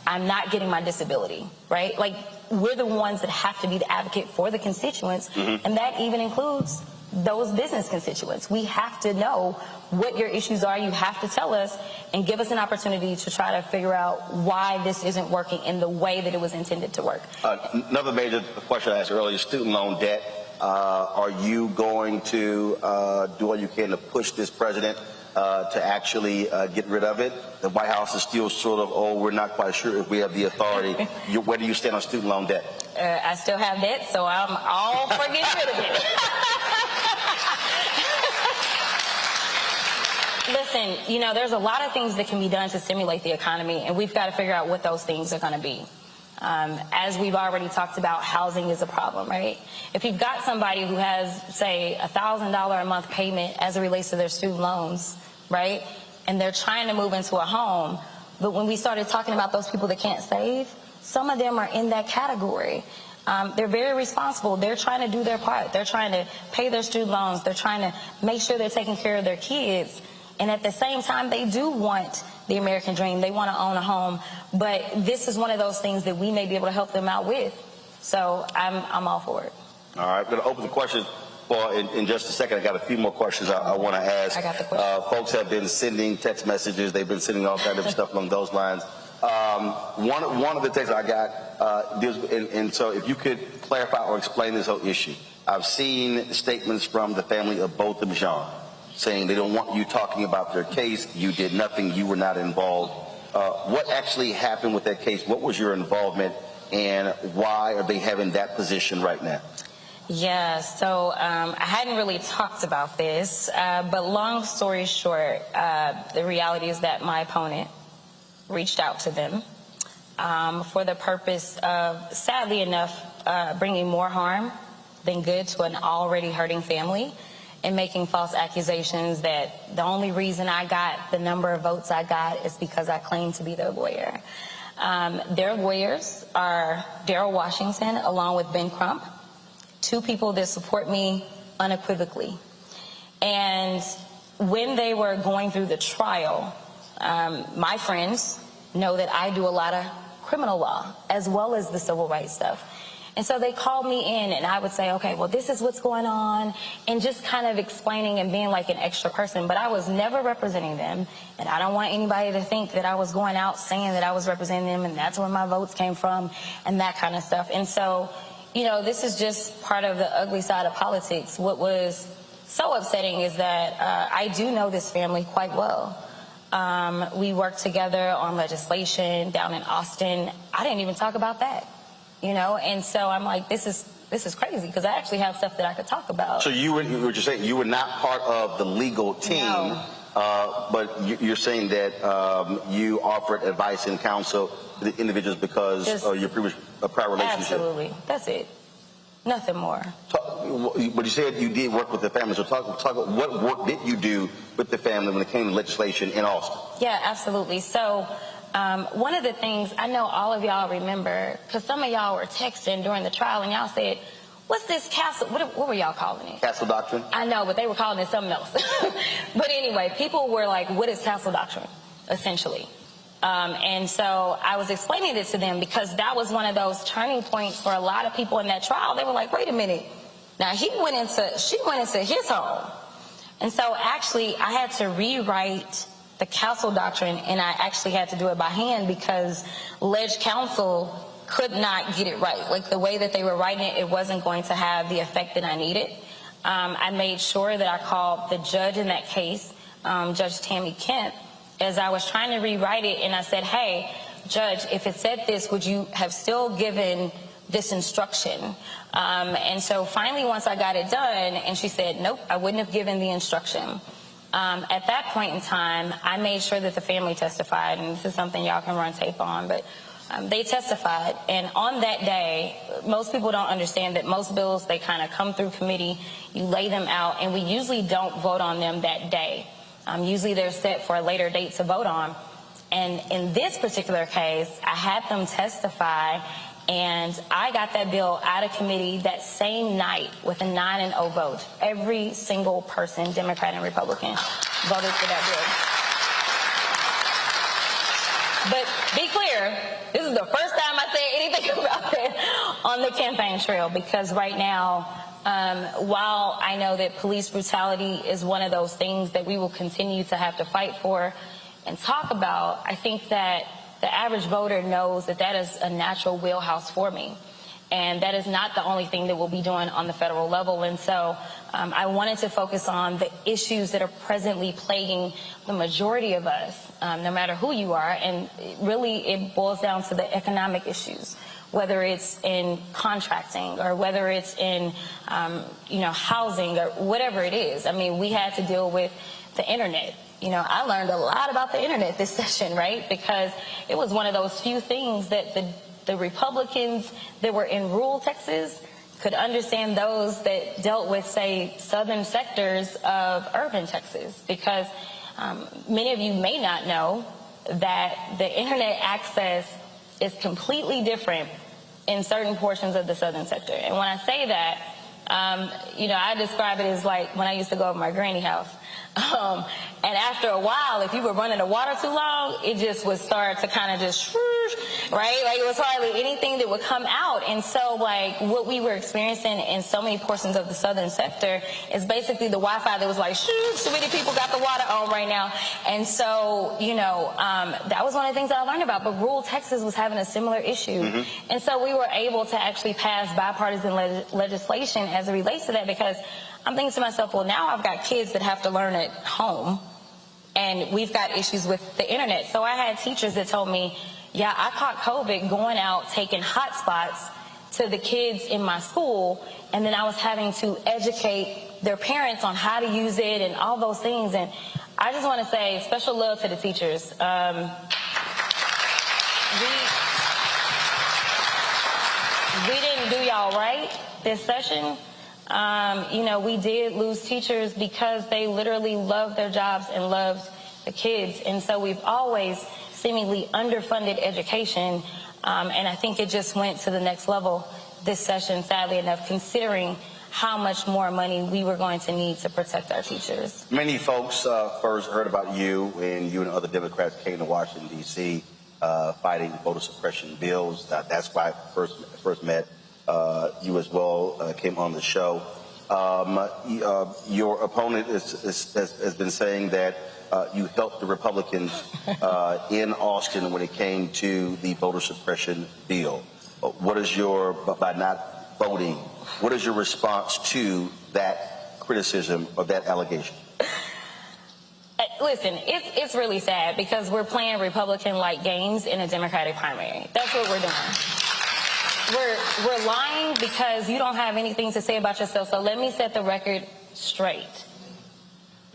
[SPEAKER 5] I'm not getting my disability, right? Like, we're the ones that have to be the advocate for the constituents, and that even includes those business constituents. We have to know what your issues are. You have to tell us and give us an opportunity to try to figure out why this isn't working in the way that it was intended to work.
[SPEAKER 1] Another major question I asked earlier, student loan debt. Are you going to do all you can to push this president to actually get rid of it? The White House is still sort of, we're not quite sure if we have the authority. Where do you stand on student loan debt?
[SPEAKER 5] I still have debt, so I'm all for getting rid of it. Listen, there's a lot of things that can be done to stimulate the economy, and we've got to figure out what those things are going to be. As we've already talked about, housing is a problem, right? If you've got somebody who has, say, $1,000 a month payment as it relates to their student loans, right, and they're trying to move into a home, but when we started talking about those people that can't save, some of them are in that category. They're very responsible. They're trying to do their part. They're trying to pay their student loans. They're trying to make sure they're taking care of their kids. And at the same time, they do want the American dream. They want to own a home. But this is one of those things that we may be able to help them out with. So I'm all for it.
[SPEAKER 1] All right. I'm going to open the questions. Well, in just a second, I got a few more questions I want to ask.
[SPEAKER 5] I got the question.
[SPEAKER 1] Folks have been sending text messages. They've been sending all kinds of stuff along those lines. One of the texts I got, and so if you could clarify or explain this whole issue. I've seen statements from the family of both of Jean saying they don't want you talking about their case. You did nothing. You were not involved. What actually happened with that case? What was your involvement? and why are they having that position right now?
[SPEAKER 5] Yeah, so I hadn't really talked about this, but long story short, the reality is that my opponent reached out to them for the purpose of, sadly enough, bringing more harm than good to an already hurting family, and making false accusations that the only reason I got the number of votes I got is because I claimed to be their lawyer. Their lawyers are Darrell Washington along with Ben Crump, two people that support me unequivocally. And when they were going through the trial, my friends know that I do a lot of criminal law as well as the civil rights stuff. And so they called me in and I would say, okay, well, this is what's going on, and just kind of explaining and being like an extra person. But I was never representing them, and I don't want anybody to think that I was going out saying that I was representing them and that's where my votes came from and that kind of stuff. And so, you know, this is just part of the ugly side of politics. What was so upsetting is that I do know this family quite well. We worked together on legislation down in Austin. I didn't even talk about that. You know, and so I'm like, this is crazy, because I actually have stuff that I could talk about. So
[SPEAKER 1] you were just saying you were not part of the legal team,
[SPEAKER 5] no.
[SPEAKER 1] But you're saying that you offered advice and counsel to the individuals because of your previous prior relationship.
[SPEAKER 5] Absolutely, that's it. Nothing more.
[SPEAKER 1] But you said you did work with the family. So talk what work did you do with the family when it came to legislation in Austin? Yeah,
[SPEAKER 5] absolutely. So. One of the things I know all of y'all remember, because some of y'all were texting during the trial and y'all said, what's this castle, what were y'all calling it?
[SPEAKER 1] Castle doctrine?
[SPEAKER 5] I know, but they were calling it something else. But anyway, people were like, what is castle doctrine, essentially? And so I was explaining it to them because that was one of those turning points for a lot of people in that trial. They were like, wait a minute. Now she went into his home. And so actually I had to rewrite the castle doctrine, and I actually had to do it by hand because ledge counsel could not get it right. Like the way that they were writing it, it wasn't going to have the effect that I needed. I made sure that I called the judge in that case, Judge Tammy Kemp, as I was trying to rewrite it, and I said, hey, Judge, if it said this, would you have still given this instruction? And so finally, once I got it done, and she said, nope, I wouldn't have given the instruction. At that point in time, I made sure that the family testified, and this is something y'all can run tape on, but they testified. And on that day, most people don't understand that most bills, they kind of come through committee, you lay them out, and we usually don't vote on them that day. Usually they're set for a later date to vote on. And in this particular case, I had them testify, and I got that bill out of committee that same night with a 9-0 vote. Every single person, Democrat and Republican, voted for that bill. But be clear, this is the first time I say anything about that on the campaign trail, because right now, while I know that police brutality is one of those things that we will continue to have to fight for and talk about, I think that the average voter knows that that is a natural wheelhouse for me. And that is not the only thing that we'll be doing on the federal level. And so I wanted to focus on the issues that are presently plaguing the majority of us, no matter who you are. And really, it boils down to the economic issues, whether it's in contracting or whether it's in, housing or whatever it is. I mean, we had to deal with the internet. You know, I learned a lot about the internet this session, right? Because it was one of those few things that the Republicans that were in rural Texas could understand those that dealt with, say, southern sectors of urban Texas. Because many of you may not know that the internet access is completely different in certain portions of the southern sector. And when I say that, I describe it as like when I used to go over my granny house. And after a while, if you were running the water too long, it just would start to kind of just, right? Like it was hardly anything that would come out. And so like what we were experiencing in so many portions of the southern sector is basically the Wi-Fi that was like, so many people got the water on right now. And so, that was one of the things that I learned about. But rural Texas was having a similar issue. Mm-hmm. And so we were able to actually pass bipartisan legislation as it relates to that, because I'm thinking to myself, well, now I've got kids that have to learn at home, and we've got issues with the internet. So I had teachers that told me, Yeah, I caught COVID going out, taking hotspots to the kids in my school, and then I was having to educate their parents on how to use it and all those things. And I just want to say special love to the teachers. We didn't do y'all right this session. You know, we did lose teachers because they literally loved their jobs and loved the kids. And so we've always seemingly underfunded education. And I think it just went to the next level this session, sadly enough, considering how much more money we were going to need to protect our teachers.
[SPEAKER 1] Many folks first heard about you when you and other Democrats came to Washington, D.C., fighting voter suppression bills. That's why I first met you as well, came on the show. Your opponent has been saying that you helped the Republicans in Austin when it came to the voter suppression bill. What is your, by not voting, what is your response to that criticism or that allegation?
[SPEAKER 5] Listen, it's really sad because we're playing Republican-like games in a Democratic primary. That's what we're doing. We're lying because you don't have anything to say about yourself. So let me set the record straight.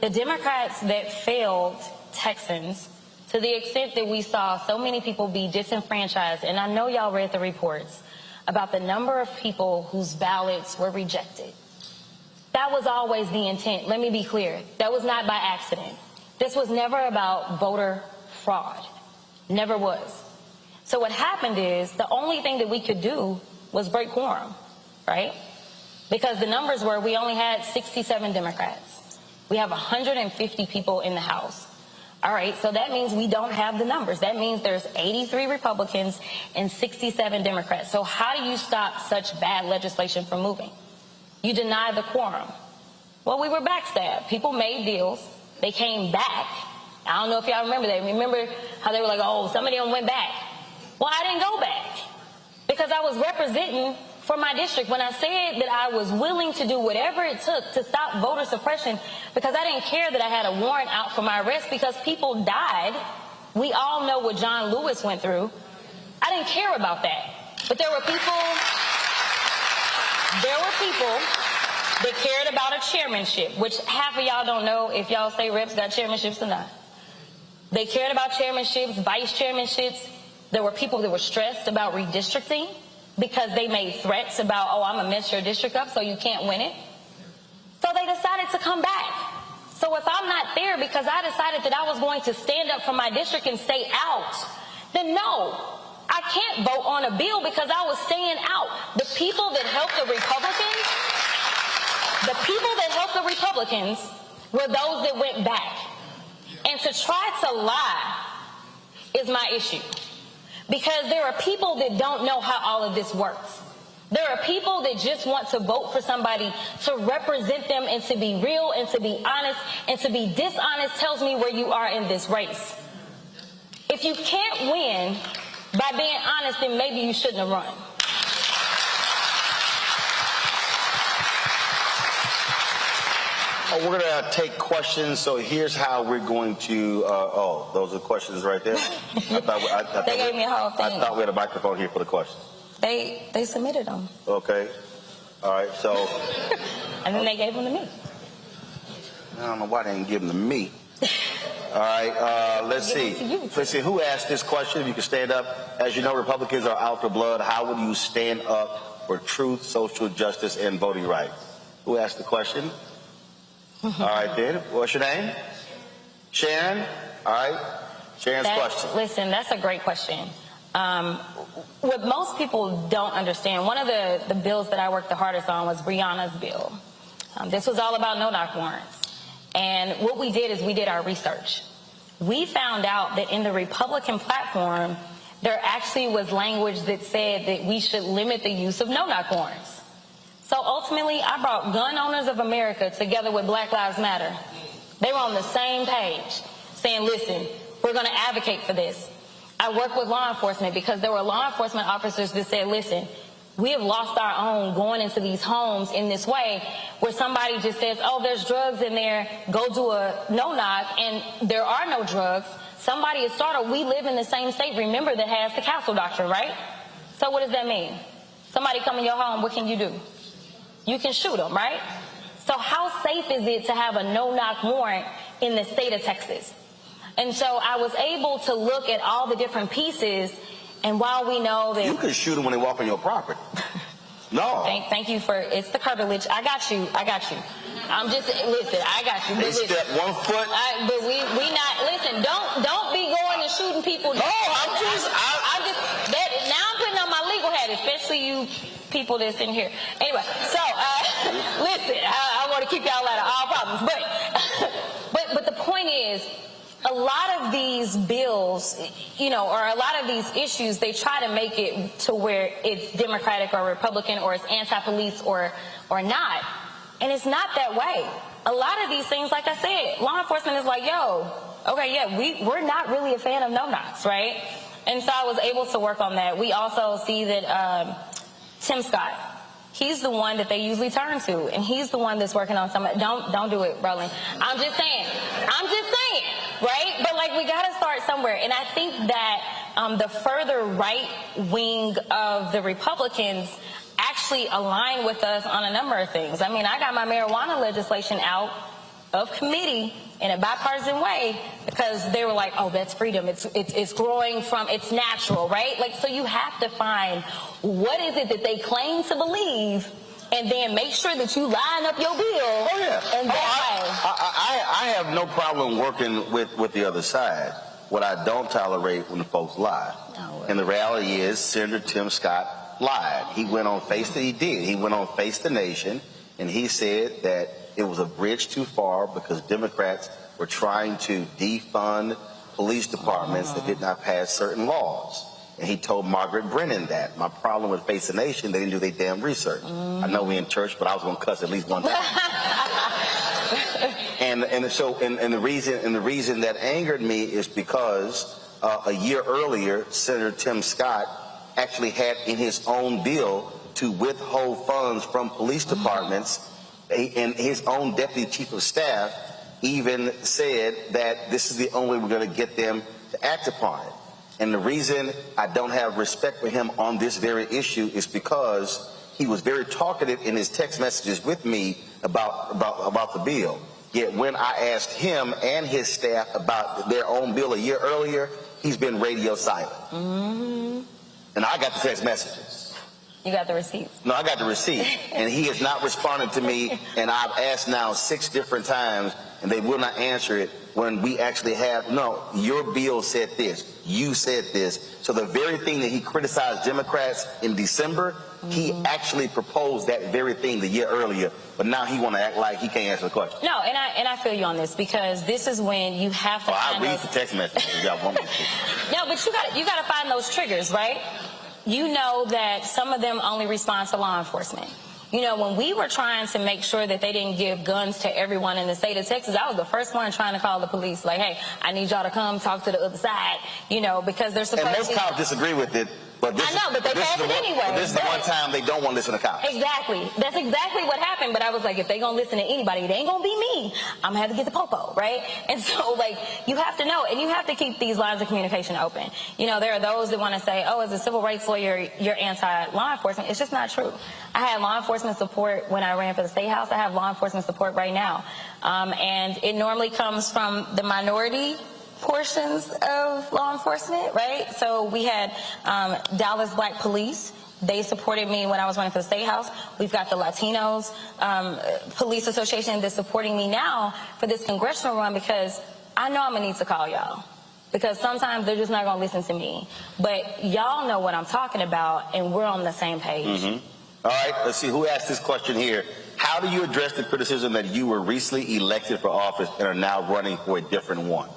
[SPEAKER 5] The Democrats that failed Texans, to the extent that we saw so many people be disenfranchised, and I know y'all read the reports about the number of people whose ballots were rejected. That was always the intent. Let me be clear. That was not by accident. This was never about voter fraud. Never was. So what happened is the only thing that we could do was break quorum, right? Because the numbers were we only had 67 Democrats. We have 150 people in the House. All right, so that means we don't have the numbers. That means there's 83 Republicans and 67 Democrats. So how do you stop such bad legislation from moving? You deny the quorum. Well, we were backstabbed. People made deals. They came back. I don't know if y'all remember that. Remember how they were like, oh, somebody of them went back. Well, I didn't go back because I was representing for my district when I said that I was willing to do whatever it took to stop voter suppression because I didn't care that I had a warrant out for my arrest because people died. We all know what John Lewis went through. I didn't care about that. But there were people that cared about a chairmanship, which half of y'all don't know if y'all say reps got chairmanships or not. They cared about chairmanships, vice chairmanships. There were people that were stressed about redistricting because they made threats about, oh, I'm going to mess your district up so you can't win it. So they decided to come back. So if I'm not there because I decided that I was going to stand up for my district and stay out, then no, I can't vote on a bill because I was staying out. The people that helped the Republicans were those that went back. And to try to lie is my issue. Because there are people that don't know how all of this works. There are people that just want to vote for somebody to represent them and to be real and to be honest, and to be dishonest tells me where you are in this race. If you can't win by being honest, then maybe you shouldn't have run.
[SPEAKER 1] We're going to take questions, so here's how we're going to, those are questions right there?
[SPEAKER 5] They gave me a whole thing.
[SPEAKER 1] I thought we had a microphone here for the questions.
[SPEAKER 5] They submitted them. Okay.
[SPEAKER 1] All right, so.
[SPEAKER 5] And then they gave them to me.
[SPEAKER 1] I don't know why they didn't give them to me. All right, let's see. Let's see, who asked this question? If you can stand up. As you know, Republicans are out for blood. How would you stand up for truth, social justice, and voting rights? Who asked the question? All right, then. What's your name? Sharon? All right. Sharon's question.
[SPEAKER 5] Listen, that's a great question. What most people don't understand, one of the bills that I worked the hardest on was Breonna's bill. This was all about no-knock warrants. And what we did is we did our research. We found out that in the Republican platform, there actually was language that said that we should limit the use of no-knock warrants. So ultimately, I brought Gun Owners of America together with Black Lives Matter. They were on the same page saying, listen, we're going to advocate for this. I worked with law enforcement because there were law enforcement officers that said, listen, we have lost our own going into these homes in this way where somebody just says, oh, there's drugs in there, go do a no-knock, and there are no drugs. somebody is startled. We live in the same state, remember, that has the castle doctrine, right? So what does that mean? Somebody come in your home, what can you do? You can shoot them, right? So how safe is it to have a no-knock warrant in the state of Texas? And so I was able to look at all the different pieces, and while we know that...
[SPEAKER 1] You can shoot them when they walk on your property. No.
[SPEAKER 5] Thank you for, it's the curtilage. I got you. I'm just, listen, I got you.
[SPEAKER 1] They step 1 foot.
[SPEAKER 5] But we not, listen, don't be going and shooting people.
[SPEAKER 1] No, I'm just,
[SPEAKER 5] now I'm putting on my legal hat, especially you people that's in here. Anyway, so, listen, I want to keep y'all out of all problems. But the point is, a lot of these bills, or a lot of these issues, they try to make it to where it's Democratic or Republican or it's anti-police or not. And it's not that way. A lot of these things, like I said, law enforcement is like, yo, okay, yeah, we're not really a fan of no-knocks, right? And so I was able to work on that. We also see that Tim Scott, he's the one that they usually turn to, and he's the one that's working on some. Don't do it, Roland. I'm just saying, right? But like, we got to start somewhere. And I think that the further right wing of the Republicans actually align with us on a number of things. I mean, I got my marijuana legislation out of committee in a bipartisan way because they were like, oh, that's freedom. It's growing from, it's natural, right? Like, so you have to find what is it that they claim to believe, and then make sure that you line up your bill.
[SPEAKER 1] Oh, yeah.
[SPEAKER 5] And
[SPEAKER 1] I have no problem working with the other side. What I don't tolerate when the folks lie.
[SPEAKER 5] No.
[SPEAKER 1] And the reality is, Senator Tim Scott lied. He went on Face the Nation, and he said that it was a bridge too far because Democrats were trying to defund police departments that did not pass certain laws. And he told Margaret Brennan that. My problem with Face the Nation, they didn't do their damn research. I know we in church, but I was going to cuss at least one time. and the reason that angered me is because a year earlier, Senator Tim Scott actually had in his own bill to withhold funds from police departments, and his own deputy chief of staff even said that this is the only way we're going to get them to act upon it. And the reason I don't have respect for him on this very issue is because he was very talkative in his text messages with me about the bill. Yet when I asked him and his staff about their own bill a year earlier, he's been radio silent. And I got the text messages.
[SPEAKER 5] You got the receipts?
[SPEAKER 1] No, I got the receipt. And he has not responded to me, and I've asked now 6 different times, and they will not answer it when we actually have, no, your bill said this, you said this. So the very thing that he criticized Democrats in December, he actually proposed that very thing the year earlier, but now he want to act like he can't answer the question.
[SPEAKER 5] No, and I feel you on this, because this is when you have to
[SPEAKER 1] I read the text messages. Y'all want me to.
[SPEAKER 5] No, but you got to find those triggers, right? You know that some of them only respond to law enforcement. You know, when we were trying to make sure that they didn't give guns to everyone in the state of Texas, I was the first one trying to call the police, like, hey, I need y'all to come talk to the other side, because they're supposed to...
[SPEAKER 1] And most cops disagree with it, but
[SPEAKER 5] I know, but they pass it anyway.
[SPEAKER 1] But this is the one time they don't want to listen to cops.
[SPEAKER 5] Exactly. That's exactly what happened, but I was like, if they gonna listen to anybody, it ain't gonna be me. I'm gonna have to get the popo, right? And so, like, you have to know, and you have to keep these lines of communication open. There are those that want to say, oh, as a civil rights lawyer, you're anti-law enforcement. It's just not true. I had law enforcement support when I ran for the State House. I have law enforcement support right now. And it normally comes from the minority portions of law enforcement, right? So we had Dallas Black Police. They supported me when I was running for the State House. We've got the Latinos Police Association that's supporting me now for this congressional run, because I know I'm going to need to call y'all. Because sometimes they're just not going to listen to me. But y'all know what I'm talking about, and we're on the same page.
[SPEAKER 1] All right, let's see who asked this question here. How do you address the criticism that you were recently elected for office and are now running for a different one?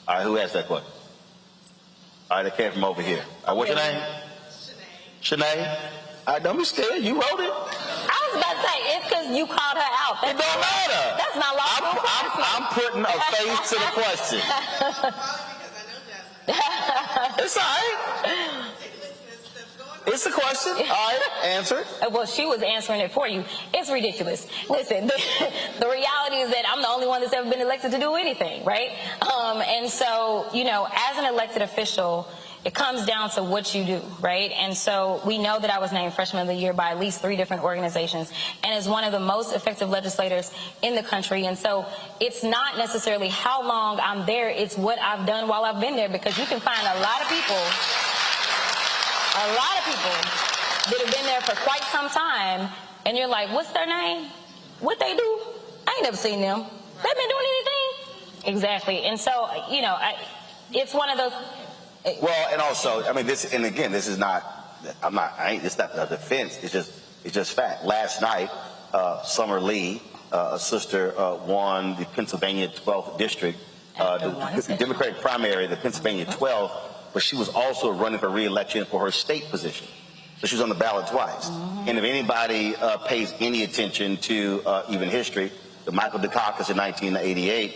[SPEAKER 1] All right, who asked that question? All right, it came from over here. What's your name? Shanae. All right, don't be scared. You wrote it.
[SPEAKER 5] I was about to say, it's because you called her out.
[SPEAKER 1] It don't matter.
[SPEAKER 5] That's not lawful.
[SPEAKER 1] I'm putting a face to the question. It's all right. It's a question. All right, answer it.
[SPEAKER 5] Well, she was answering it for you. It's ridiculous. Listen, the reality is that I'm the only one that's ever been elected to do anything, right? And so, you know, as an elected official, it comes down to what you do, right? And so we know that I was named Freshman of the Year by at least 3 different organizations and is one of the most effective legislators in the country. And so it's not necessarily how long I'm there, it's what I've done while I've been there, because you can find a lot of people that have been there for quite some time, and you're like, what's their name? What they do? I ain't never seen them. They've been doing anything? Exactly. And so, you know, it's one of those...
[SPEAKER 1] Well, and also, I mean, this, and again, this is not, it's not a defense, it's just fact. Last night, Summer Lee, a sister, won the Pennsylvania 12th District, the Democratic primary, the Pennsylvania 12th, but she was also running for re-election for her state position. So she was on the ballot twice. Mm-hmm. And if anybody pays any attention to even history, the Michael Dukakis in 1988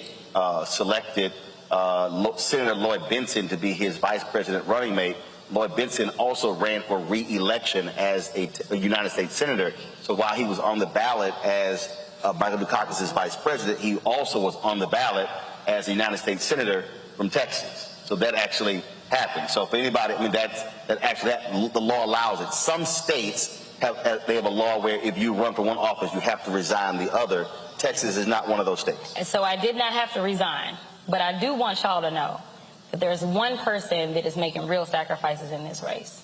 [SPEAKER 1] selected Senator Lloyd Bentsen to be his vice president running mate. Lloyd Bentsen also ran for re-election as a United States senator. So while he was on the ballot as Michael Dukakis' vice president, he also was on the ballot as a United States senator from Texas. So that actually happened. So if anybody, I mean, the law allows it. Some states have a law where if you run for one office, you have to resign the other. Texas is not one of those states.
[SPEAKER 5] And so I did not have to resign. But I do want y'all to know that there's one person that is making real sacrifices in this race.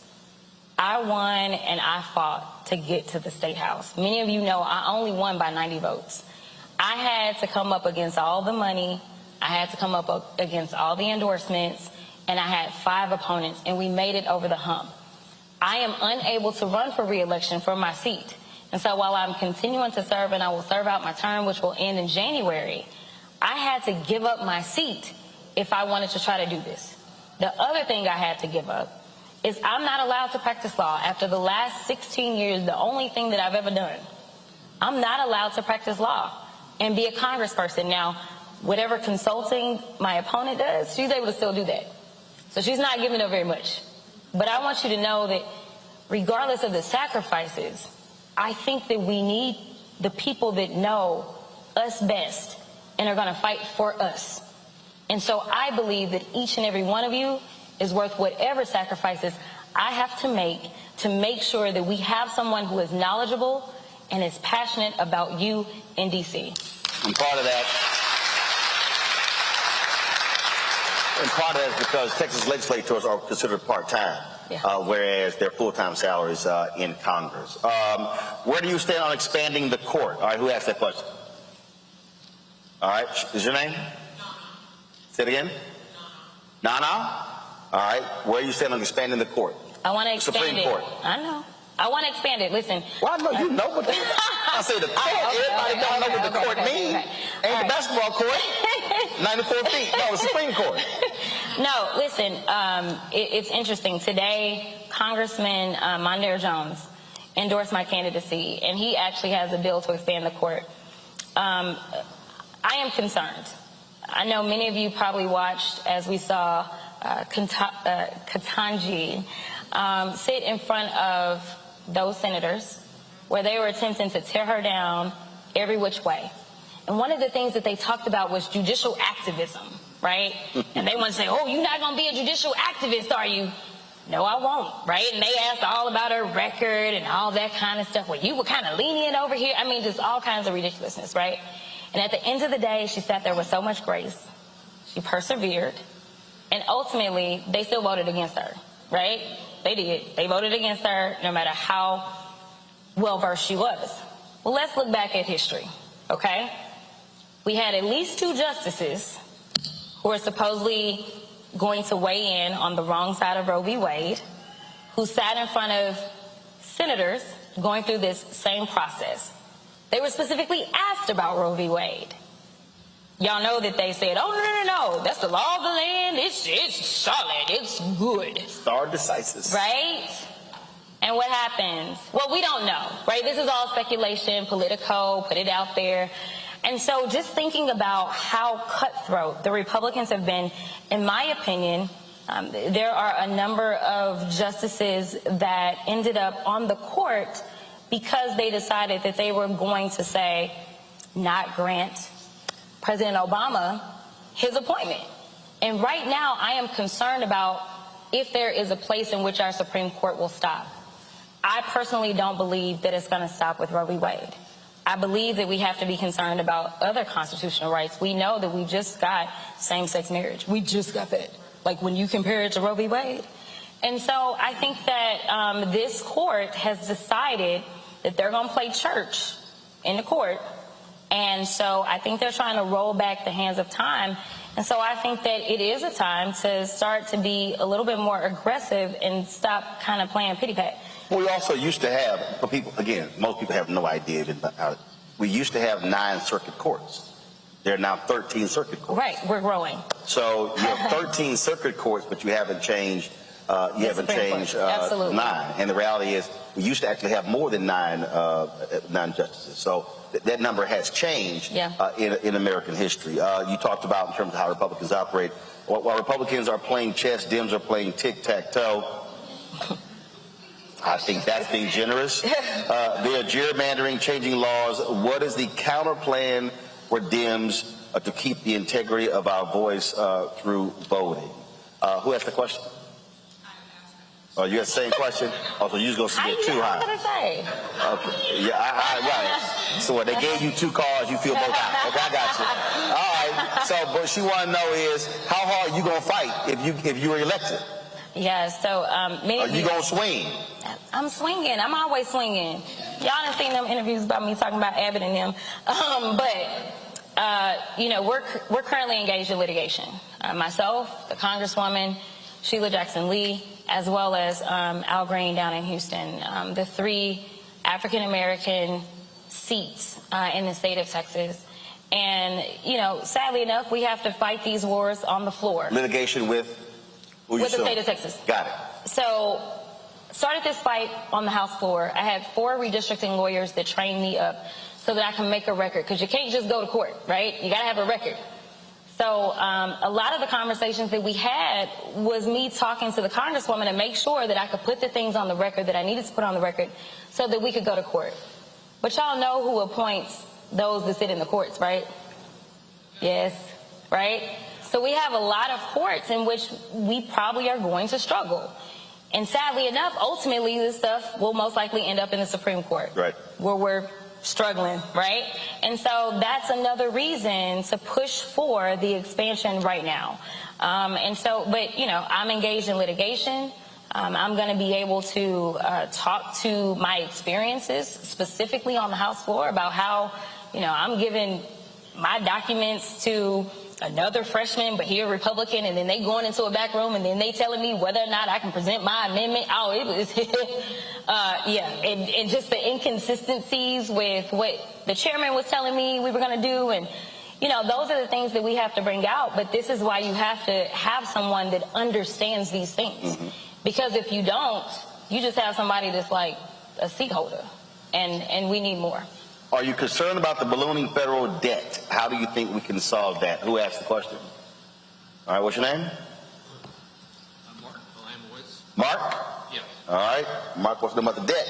[SPEAKER 5] I won and I fought to get to the State House. Many of you know I only won by 90 votes. I had to come up against all the money. I had to come up against all the endorsements. And I had 5 opponents, and we made it over the hump. I am unable to run for re-election for my seat. And so while I'm continuing to serve, and I will serve out my term, which will end in January, I had to give up my seat if I wanted to try to do this. The other thing I had to give up is I'm not allowed to practice law. After the last 16 years, the only thing that I've ever done, I'm not allowed to practice law and be a congressperson. Now, whatever consulting my opponent does, she's able to still do that. So she's not giving up very much. But I want you to know that regardless of the sacrifices, I think that we need the people that know us best and are going to fight for us. And so I believe that each and every one of you is worth whatever sacrifices I have to make sure that we have someone who is knowledgeable and is passionate about you in D.C.
[SPEAKER 1] And part of that is because Texas legislators are considered part-time, whereas they're full-time salaries in Congress. Where do you stand on expanding the court? All right, who asked that question? All right, is your name? Say it again. Nana? All right, where do you stand on expanding the court?
[SPEAKER 5] I want to expand
[SPEAKER 1] Supreme
[SPEAKER 5] it.
[SPEAKER 1] Court.
[SPEAKER 5] I know. I want to expand it. Listen.
[SPEAKER 1] Well, I know you know what I say the court. Everybody don't know what the court means. Ain't the basketball court 94 feet. No, the Supreme Court.
[SPEAKER 5] No, listen, it's interesting. Today, Congressman Mondaire Jones endorsed my candidacy, and he actually has a bill to expand the court. I am concerned. I know many of you probably watched as we saw Ketanji sit in front of those senators where they were attempting to tear her down every which way. And one of the things that they talked about was judicial activism, right? And they want to say, oh, you're not going to be a judicial activist, are you? No, I won't, right? And they asked all about her record and all that kind of stuff. Well, you were kind of lenient over here. I mean, just all kinds of ridiculousness, right? And at the end of the day, she sat there with so much grace. She persevered. And ultimately, they still voted against her, right? They did. They voted against her no matter how well-versed she was. Well, let's look back at history, okay? We had at least 2 justices who are supposedly going to weigh in on the wrong side of Roe v. Wade, who sat in front of senators going through this same process. They were specifically asked about Roe v. Wade. Y'all know that they said, oh, no, that's the law of the land. It's solid. It's good.
[SPEAKER 1] Stare decisis.
[SPEAKER 5] Right? And what happens? Well, we don't know, right? This is all speculation, Politico, put it out there. And so just thinking about how cutthroat the Republicans have been, in my opinion, There are a number of justices that ended up on the court because they decided that they were going to say, not grant President Obama his appointment. And right now, I am concerned about if there is a place in which our Supreme Court will stop. I personally don't believe that it's going to stop with Roe v. Wade. I believe that we have to be concerned about other constitutional rights. We know that we just got same-sex marriage. We just got that. Like when you compare it to Roe v. Wade. And so I think that this court has decided that they're going to play church in the court. And so I think they're trying to roll back the hands of time. And so I think that it is a time to start to be a little bit more aggressive and stop kind of playing pity pat.
[SPEAKER 1] We also used to have, for people, again, most people have no idea about it. We used to have 9 circuit courts. There are now 13 circuit courts.
[SPEAKER 5] Right, we're growing.
[SPEAKER 1] So you have 13 circuit courts, but you haven't changed. You haven't changed 9. And the reality is, we used to actually have more than 9 justices. So that number has changed in American history. You talked about in terms of how Republicans operate. While Republicans are playing chess, Dems are playing tic-tac-toe. I think that's being generous. They are gerrymandering, changing laws. What is the counter plan for Dems to keep the integrity of our voice through voting? Who asked the question? Oh, you had the same question? Oh, so you was going to get too high.
[SPEAKER 5] What did I say?
[SPEAKER 1] Okay. Yeah, right. So they gave you 2 cards, you feel both out. Okay, I got you. All right. So what she want to know is, how hard are you going to fight if you were elected?
[SPEAKER 5] Yeah, so many
[SPEAKER 1] Are you going to swing?
[SPEAKER 5] I'm swinging. I'm always swinging. Y'all done seen them interviews about me talking about Abbott and them. You know, we're currently engaged in litigation. Myself, the Congresswoman, Sheila Jackson Lee, as well as Al Green down in Houston, the 3 African-American seats in the state of Texas. And, you know, sadly enough, we have to fight these wars on the floor.
[SPEAKER 1] Litigation with?
[SPEAKER 5] With the state of Texas.
[SPEAKER 1] Got it.
[SPEAKER 5] So, started this fight on the House floor. I had 4 redistricting lawyers that trained me up so that I can make a record, because you can't just go to court, right? You got to have a record. So a lot of the conversations that we had was me talking to the Congresswoman to make sure that I could put the things on the record that I needed to put on the record so that we could go to court. But y'all know who appoints those that sit in the courts, right? Yes, right? So we have a lot of courts in which we probably are going to struggle. And sadly enough, ultimately this stuff will most likely end up in the Supreme Court.
[SPEAKER 1] Right.
[SPEAKER 5] Where we're struggling, right? And so that's another reason to push for the expansion right now. But you know, I'm engaged in litigation. I'm going to be able to talk to my experiences specifically on the House floor about how, you know, I'm giving my documents to another freshman, but here Republican, and then they going into a back room, and then they telling me whether or not I can present my amendment. Oh, it was, and just the inconsistencies with what the chairman was telling me we were going to do, and you know, those are the things that we have to bring out. But this is why you have to have someone that understands these things, because if you don't, you just have somebody that's like a seat holder, and we need more.
[SPEAKER 1] Are you concerned about the ballooning federal debt? How do you think we can solve that? Who asked the question? All right, what's your name?
[SPEAKER 6] Mark.
[SPEAKER 1] Mark?
[SPEAKER 6] Yeah.
[SPEAKER 1] All right. Mark wants to know about the debt.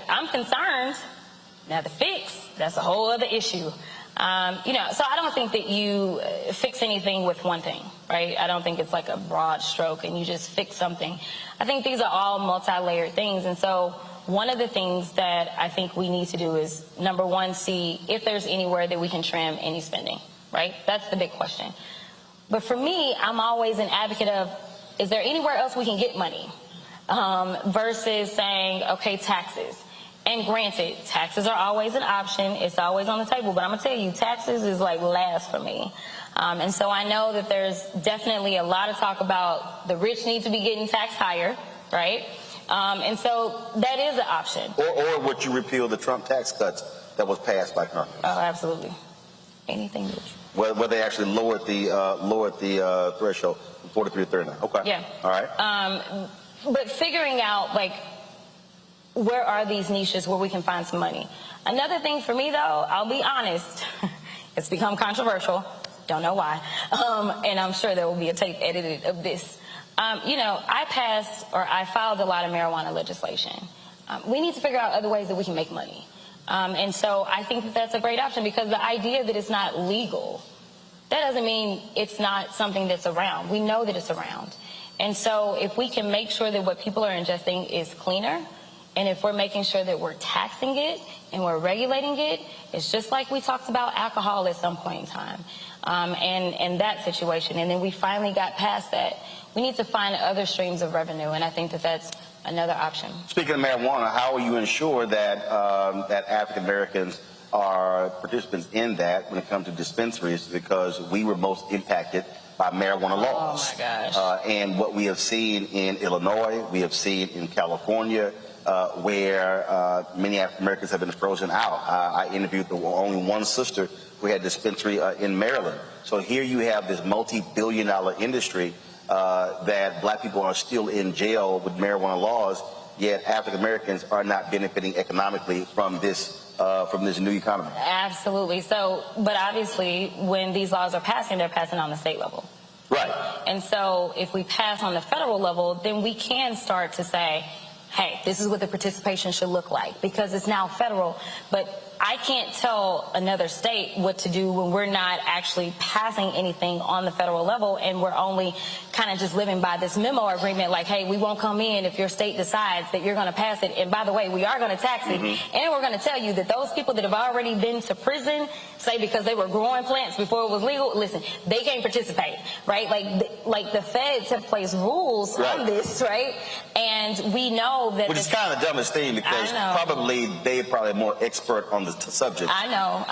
[SPEAKER 5] I'm concerned. Now, the fix, that's a whole other issue. You know, so I don't think that you fix anything with one thing, right? I don't think it's like a broad stroke and you just fix something. I think these are all multi-layered things. And so one of the things that I think we need to do is, number one, see if there's anywhere that we can trim any spending, right? That's the big question. But for me, I'm always an advocate of, is there anywhere else we can get money? Versus saying, okay, taxes. And granted, taxes are always an option. It's always on the table. But I'm going to tell you, taxes is like last for me. And so I know that there's definitely a lot of talk about the rich need to be getting taxed higher, right? And so that is an option.
[SPEAKER 1] Or would you repeal the Trump tax cuts that was passed by Congress?
[SPEAKER 5] Oh, absolutely. Anything that you...
[SPEAKER 1] Where they actually lowered the threshold from 43 to 39. Okay.
[SPEAKER 5] Yeah.
[SPEAKER 1] All right.
[SPEAKER 5] But figuring out, like, where are these niches where we can find some money? Another thing for me, though, I'll be honest, it's become controversial. Don't know why. And I'm sure there will be a tape edited of this. I filed a lot of marijuana legislation. We need to figure out other ways that we can make money. And so I think that that's a great option, because the idea that it's not legal, that doesn't mean it's not something that's around. We know that it's around. And so if we can make sure that what people are ingesting is cleaner, and if we're making sure that we're taxing it and we're regulating it, it's just like we talked about alcohol at some point in time, and that situation. And then we finally got past that. We need to find other streams of revenue, and I think that that's another option. Speaking
[SPEAKER 1] of marijuana, how will you ensure that that African Americans are participants in that when it comes to dispensaries? Because we were most impacted by marijuana laws.
[SPEAKER 5] Oh my gosh.
[SPEAKER 1] And what we have seen in Illinois, we have seen in California, where many African Americans have been frozen out. I interviewed only one sister who had a dispensary in Maryland. So here you have this multi-billion-dollar industry that black people are still in jail with marijuana laws, yet African Americans are not benefiting economically from this new economy.
[SPEAKER 5] Absolutely. So, but obviously, when these laws are passing, they're passing on the state level.
[SPEAKER 1] Right.
[SPEAKER 5] And so if we pass on the federal level, then we can start to say, hey, this is what the participation should look like, because it's now federal. But I can't tell another state what to do when we're not actually passing anything on the federal level, and we're only kind of just living by this memo agreement like, hey, we won't come in if your state decides that you're going to pass it. And by the way, we are going to tax it. And we're going to tell you that those people that have already been to prison, say because they were growing plants before it was legal, listen, they can't participate, right? Like the feds have placed rules on this, right? And we know that...
[SPEAKER 1] Which is kind of the dumbest thing, because probably they're probably more expert on the subject.
[SPEAKER 5] I know,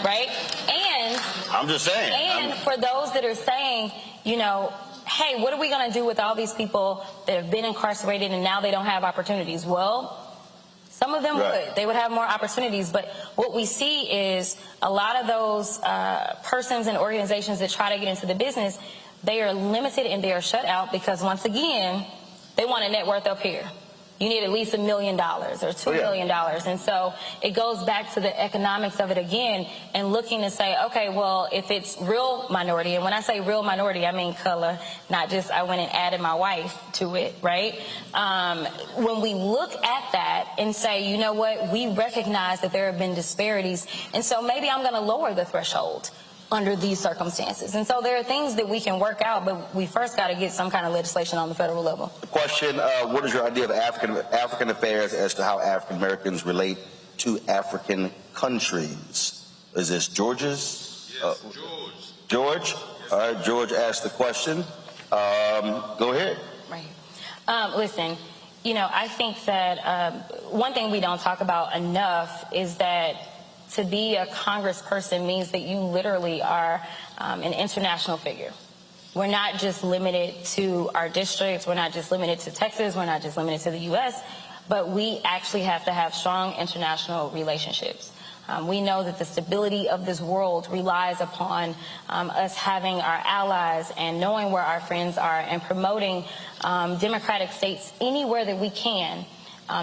[SPEAKER 5] right? And
[SPEAKER 1] I'm just saying.
[SPEAKER 5] And for those that are saying, you know, hey, what are we going to do with all these people that have been incarcerated and now they don't have opportunities? Well, some of them would. They would have more opportunities. But what we see is a lot of those persons and organizations that try to get into the business, they are limited and they are shut out because, once again, they want a net worth up here. You need at least $1 million or $2 million. And so it goes back to the economics of it again, and looking to say, okay, well, if it's real minority, and when I say real minority, I mean color, not just I went and added my wife to it, right? When we look at that and say, you know what, we recognize that there have been disparities, and so maybe I'm going to lower the threshold under these circumstances. And so there are things that we can work out, but we first got to get some kind of legislation on the federal level.
[SPEAKER 1] Question, what is your idea of African affairs as to how African Americans relate to African countries? Is this George's?
[SPEAKER 6] Yes,
[SPEAKER 1] George? All right, George asked the question. Go ahead.
[SPEAKER 5] Right. Listen, you know, I think that one thing we don't talk about enough is that to be a congressperson means that you literally are an international figure. We're not just limited to our districts. We're not just limited to Texas. We're not just limited to the U.S., but we actually have to have strong international relationships. We know that the stability of this world relies upon us having our allies and knowing where our friends are and promoting democratic states anywhere that we can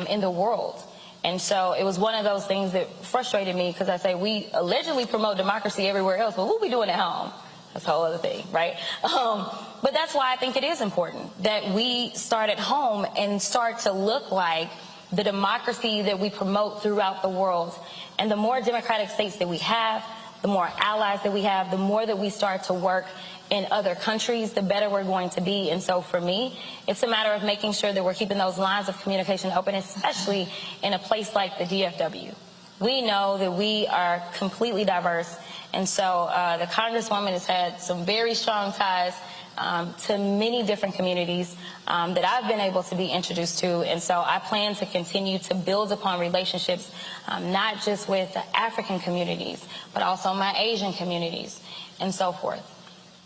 [SPEAKER 5] in the world. And so it was one of those things that frustrated me, because I say we allegedly promote democracy everywhere else, but what are we doing at home? That's a whole other thing, right? But that's why I think it is important that we start at home and start to look like the democracy that we promote throughout the world. And the more democratic states that we have, the more allies that we have, the more that we start to work in other countries, the better we're going to be. And so for me, it's a matter of making sure that we're keeping those lines of communication open, especially in a place like the DFW. We know that we are completely diverse. And so the Congresswoman has had some very strong ties to many different communities that I've been able to be introduced to. And so I plan to continue to build upon relationships, not just with the African communities, but also my Asian communities and so forth.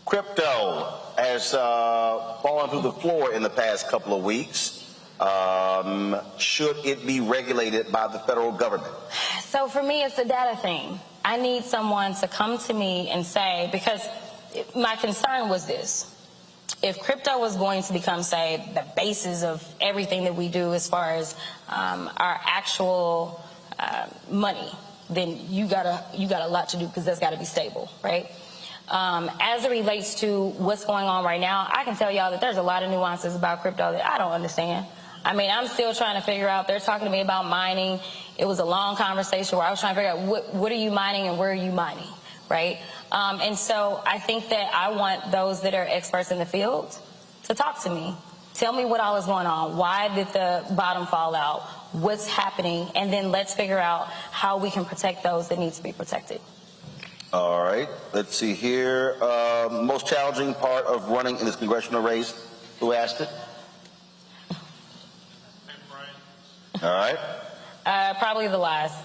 [SPEAKER 1] Crypto has fallen through the floor in the past couple of weeks. Should it be regulated by the federal government?
[SPEAKER 5] So for me, it's a data thing. I need someone to come to me and say, because my concern was this: if crypto was going to become, say, the basis of everything that we do as far as our actual money, then you got a lot to do, because that's got to be stable, right? As it relates to what's going on right now, I can tell y'all that there's a lot of nuances about crypto that I don't understand. I mean, I'm still trying to figure out. They're talking to me about mining. It was a long conversation where I was trying to figure out what are you mining and where are you mining, right? And so I think that I want those that are experts in the field to talk to me. Tell me what all is going on. Why did the bottom fall out? What's happening? And then let's figure out how we can protect those that need to be protected.
[SPEAKER 1] All right. Let's see here. Most challenging part of running in this congressional race. Who asked it? All right.
[SPEAKER 5] Probably the last.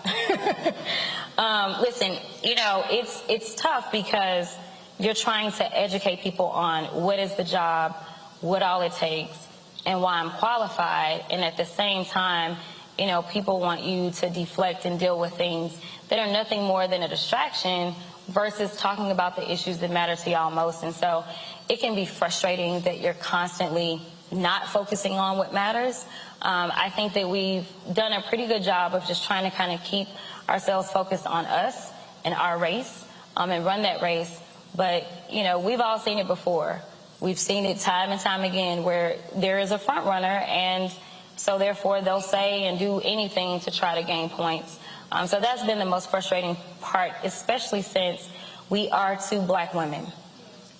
[SPEAKER 5] Listen, you know, it's tough because you're trying to educate people on what is the job, what all it takes, and why I'm qualified. And at the same time, you know, people want you to deflect and deal with things that are nothing more than a distraction versus talking about the issues that matter to y'all most. And so it can be frustrating that you're constantly not focusing on what matters. I think that we've done a pretty good job of just trying to kind of keep ourselves focused on us and our race and run that race. But, you know, we've all seen it before. We've seen it time and time again where there is a front runner, and so therefore they'll say and do anything to try to gain points. So that's been the most frustrating part, especially since we are two black women.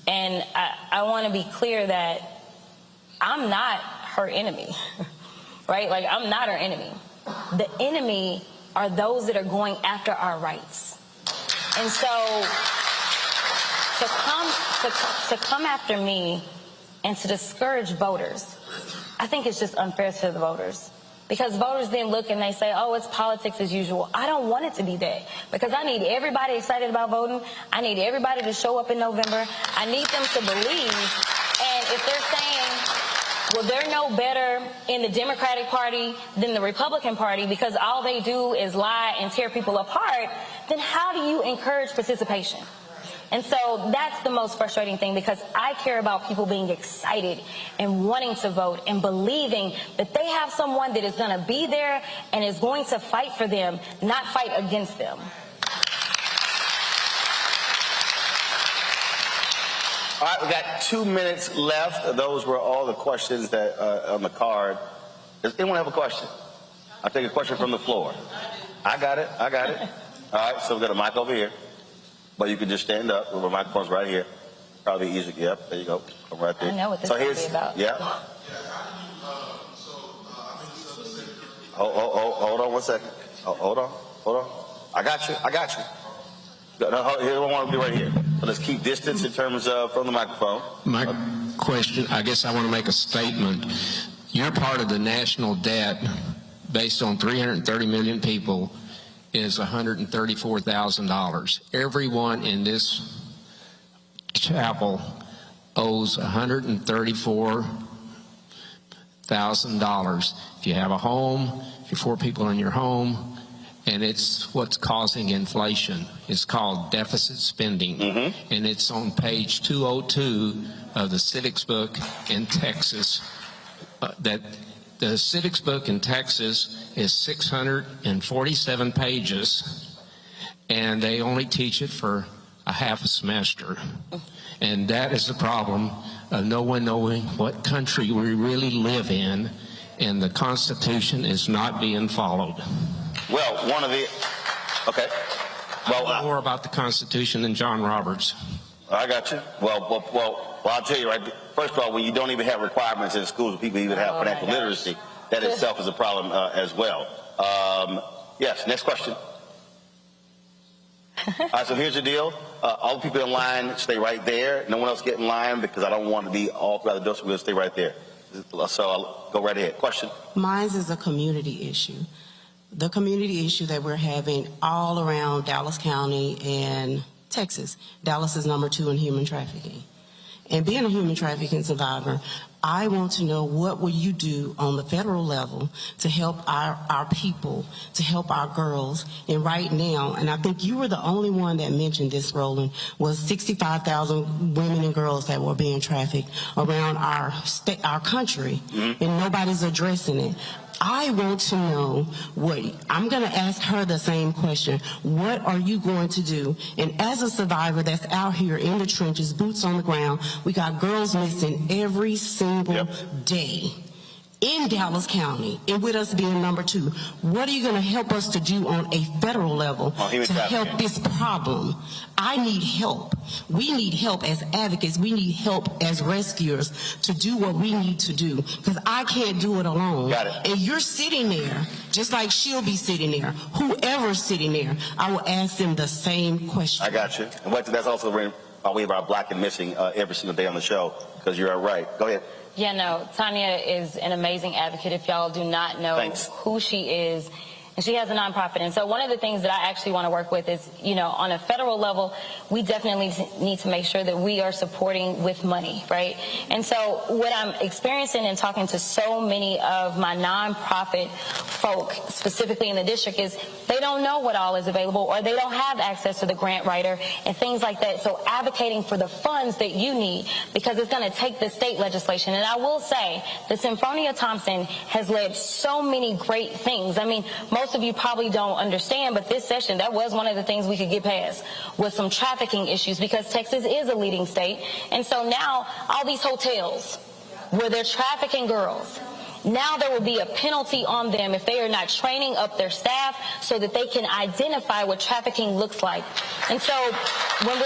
[SPEAKER 5] And I want to be clear that I'm not her enemy, right? Like, I'm not her enemy. The enemy are those that are going after our rights. And so to come after me and to discourage voters, I think it's just unfair to the voters. Because voters then look and they say, oh, it's politics as usual. I don't want it to be that. Because I need everybody excited about voting. I need everybody to show up in November. I need them to believe. And if they're saying, well, they're no better in the Democratic Party than the Republican Party because all they do is lie and tear people apart, then how do you encourage participation? And so that's the most frustrating thing, because I care about people being excited and wanting to vote and believing that they have someone that is going to be there and is going to fight for them, not fight against them.
[SPEAKER 1] All right, we got 2 minutes left. Those were all the questions that on the card. Does anyone have a question? I'll take a question from the floor. I got it. All right, so we've got a mic over here. But you can just stand up. The microphone's right here. Probably easy. Yep, there you go. Come right there.
[SPEAKER 5] I know what this is about.
[SPEAKER 1] Yeah. Hold on 1 second. Hold on. I got you. No, I want to be right here. So let's keep distance in terms of from the microphone.
[SPEAKER 7] My question, I guess I want to make a statement. You're part of the national debt based on 330 million people is $134,000. Everyone in this chapel owes $134,000. If you have a home, if you're 4 people in your home, and it's what's causing inflation. It's called deficit spending, and it's on page 202 of the civics book in Texas. That the civics book in Texas is 647 pages, and they only teach it for a half a semester. And that is the problem of no one knowing what country we really live in, and the Constitution is not being followed.
[SPEAKER 1] Well, okay. Well,
[SPEAKER 7] I know more about the Constitution than John Roberts.
[SPEAKER 1] I got you. Well, I'll tell you, right, first of all, when you don't even have requirements in schools, people even have financial literacy, that itself is a problem as well. Yes, next question. All right, so here's the deal. All the people in line, stay right there. No one else get in line, because I don't want to be all throughout the door, so we're going to stay right there. So I'll go right ahead. Question?
[SPEAKER 8] Mine is a community issue. The community issue that we're having all around Dallas County and Texas. Dallas is #2 in human trafficking. And being a human trafficking survivor, I want to know, what will you do on the federal level to help our people, to help our girls? And right now, and I think you were the only one that mentioned this, Roland, was 65,000 women and girls that were being trafficked around our country, and nobody's addressing it. I want to know I'm going to ask her the same question. What are you going to do? And as a survivor that's out here in the trenches, boots on the ground, we got girls missing every single day in Dallas County, and with us being number 2, what are you going to help us to do on a federal level to help this problem? I need help. We need help as advocates. We need help as rescuers to do what we need to do, because I can't do it alone.
[SPEAKER 1] Got it.
[SPEAKER 8] And you're sitting there, just like she'll be sitting there. Whoever's sitting there, I will ask them the same question.
[SPEAKER 1] I got you. And that's also our way about black and missing every single day on the show, because you're right. Go ahead.
[SPEAKER 5] Yeah, no, Tanya is an amazing advocate. If y'all do not know who she is, and she has a nonprofit. And so one of the things that I actually want to work with is, on a federal level, we definitely need to make sure that we are supporting with money, right? And so what I'm experiencing and talking to so many of my nonprofit folk, specifically in the district, is they don't know what all is available, or they don't have access to the grant writer and things like that. So advocating for the funds that you need, because it's going to take the state legislation. And I will say that Symphonia Thompson has led so many great things. I mean, most of you probably don't understand, but this session, that was one of the things we could get past, was some trafficking issues, because Texas is a leading state. And so now all these hotels where they're trafficking girls, now there will be a penalty on them if they are not training up their staff so that they can identify what trafficking looks like. And so when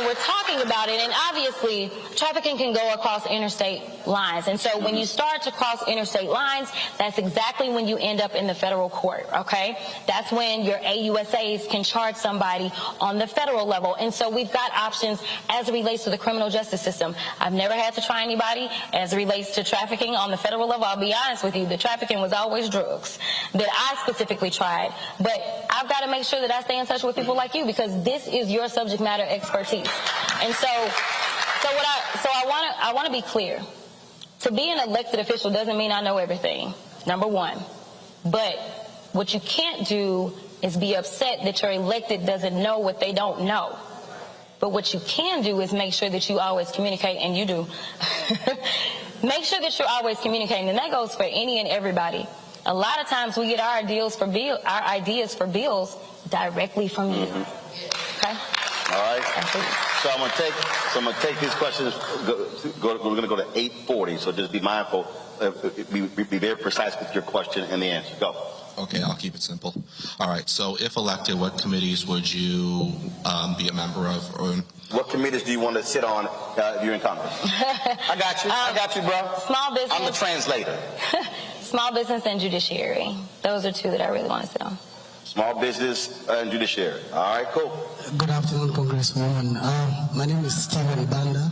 [SPEAKER 5] we're talking about it, and obviously trafficking can go across interstate lines. And so when you start to cross interstate lines, that's exactly when you end up in the federal court, okay? That's when your AUSAs can charge somebody on the federal level. And so we've got options as it relates to the criminal justice system. I've never had to try anybody as it relates to trafficking on the federal level. I'll be honest with you, the trafficking was always drugs that I specifically tried. But I've got to make sure that I stay in touch with people like you, because this is your subject matter expertise. And so I want to be clear. To be an elected official doesn't mean I know everything, number one. But what you can't do is be upset that your elected doesn't know what they don't know. But what you can do is make sure that you always communicate, and you do. Make sure that you're always communicating, and that goes for any and everybody. A lot of times we get our ideas for bills directly from you. Okay?
[SPEAKER 1] All right. So I'm gonna take these questions. We're gonna go to 8:40. So just be mindful. Be very precise with your question and the answer. Go.
[SPEAKER 9] Okay, I'll keep it simple. All right. So if elected, what committees would you be a member of? Or
[SPEAKER 1] what committees do you want to sit on if you're in Congress? I got you, bro.
[SPEAKER 5] Small business.
[SPEAKER 1] I'm the translator.
[SPEAKER 5] Small business and judiciary. Those are two that I really want to sit on.
[SPEAKER 1] Small business and judiciary. All right, cool.
[SPEAKER 10] Good afternoon, Congresswoman. My name is Stephen Banda,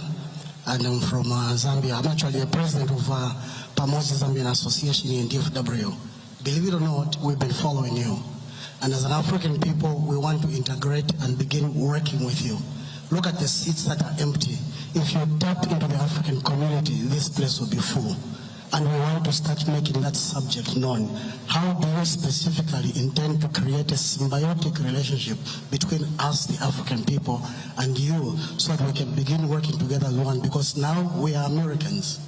[SPEAKER 10] and I'm from Zambia. I'm actually a president of Pamoja Zambian Association in DFW. Believe it or not, we've been following you. And as an African people, we want to integrate and begin working with you. Look at the seats that are empty. If you tap into the African community, this place will be full. And we want to start making that subject known. How do you specifically intend to create a symbiotic relationship between us, the African people, and you, so that we can begin working together as one? Because now we are Americans.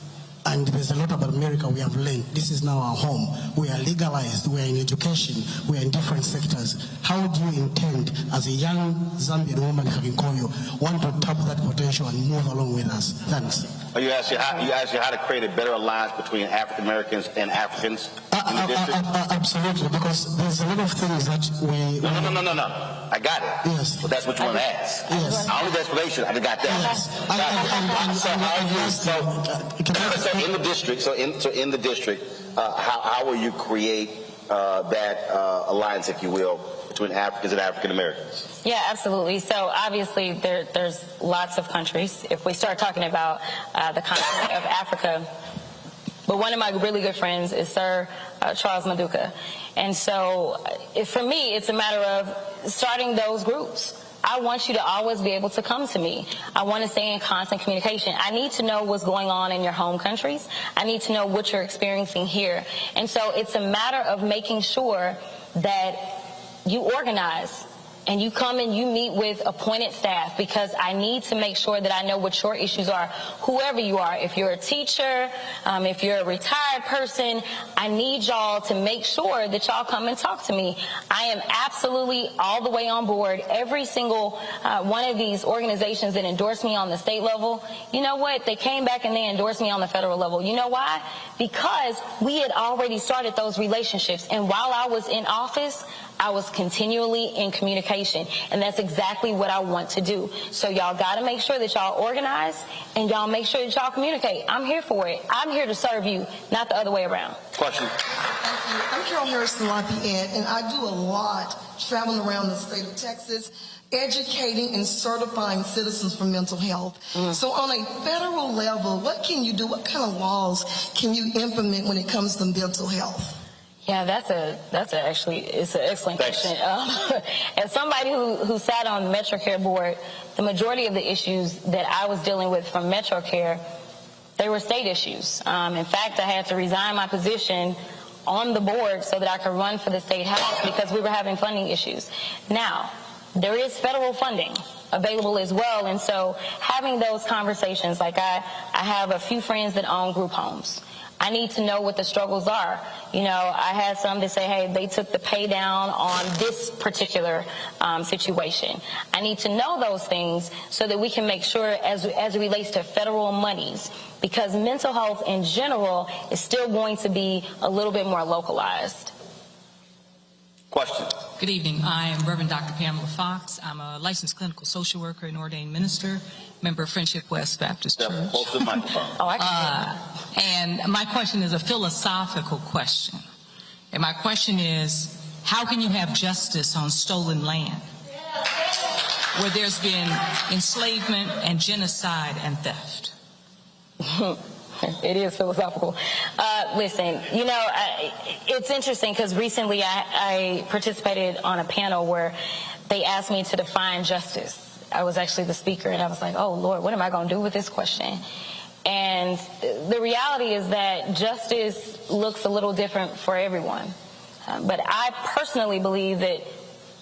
[SPEAKER 10] And there's a lot about America we have learned. This is now our home. We are legalized. We are in education. We are in different sectors. How do you intend, as a young Zambian woman, if I can call you, want to tap that potential and move along with us? Thanks.
[SPEAKER 1] You asked how to create a better alliance between African Americans and Africans in the district?
[SPEAKER 10] Absolutely, because there's a lot of things that we... No.
[SPEAKER 1] I got it.
[SPEAKER 10] Yes.
[SPEAKER 1] But that's what you want to ask.
[SPEAKER 10] Yes.
[SPEAKER 1] I don't need the explanation. I just got that. So in the district, how will you create that alliance, if you will, between Africans and African Americans?
[SPEAKER 5] Yeah, absolutely. So obviously there's lots of countries. If we start talking about the continent of Africa, but one of my really good friends is Sir Charles Maduka. And so for me, it's a matter of starting those groups. I want you to always be able to come to me. I want to stay in constant communication. I need to know what's going on in your home countries. I need to know what you're experiencing here. And so it's a matter of making sure that you organize and you come and you meet with appointed staff, because I need to make sure that I know what your issues are, whoever you are. If you're a teacher, if you're a retired person, I need y'all to make sure that y'all come and talk to me. I am absolutely all the way on board. Every single one of these organizations that endorsed me on the state level, you know what? They came back and they endorsed me on the federal level. You know why? Because we had already started those relationships. And while I was in office, I was continually in communication, and that's exactly what I want to do. So y'all got to make sure that y'all organize, and y'all make sure that y'all communicate. I'm here for it. I'm here to serve you, not the other way around.
[SPEAKER 1] Question.
[SPEAKER 11] Thank you. I'm Carol Harrison Lafayette, and I do a lot traveling around the state of Texas, educating and certifying citizens for mental health. So on a federal level, what can you do? What kind of laws can you implement when it comes to mental health?
[SPEAKER 5] Yeah, it's an excellent question. As somebody who sat on the MetroCare board, the majority of the issues that I was dealing with from MetroCare, they were state issues. In fact, I had to resign my position on the board so that I could run for the state house because we were having funding issues. Now, there is federal funding available as well, and so having those conversations, like I have a few friends that own group homes. I need to know what the struggles are. You know, I had some that say, hey, they took the pay down on this particular situation. I need to know those things so that we can make sure as it relates to federal monies, because mental health in general is still going to be a little bit more localized.
[SPEAKER 1] Question.
[SPEAKER 12] Good evening. I am Reverend Dr. Pamela Fox. I'm a licensed clinical social worker and ordained minister, member of Friendship West Baptist Church. And my question is a philosophical question. And my question is, how can you have justice on stolen land where there's been enslavement and genocide and theft?
[SPEAKER 5] It is philosophical. Listen, you know, it's interesting because recently I participated on a panel where they asked me to define justice. I was actually the speaker, and I was like, oh, Lord, what am I going to do with this question? And the reality is that justice looks a little different for everyone. But I personally believe that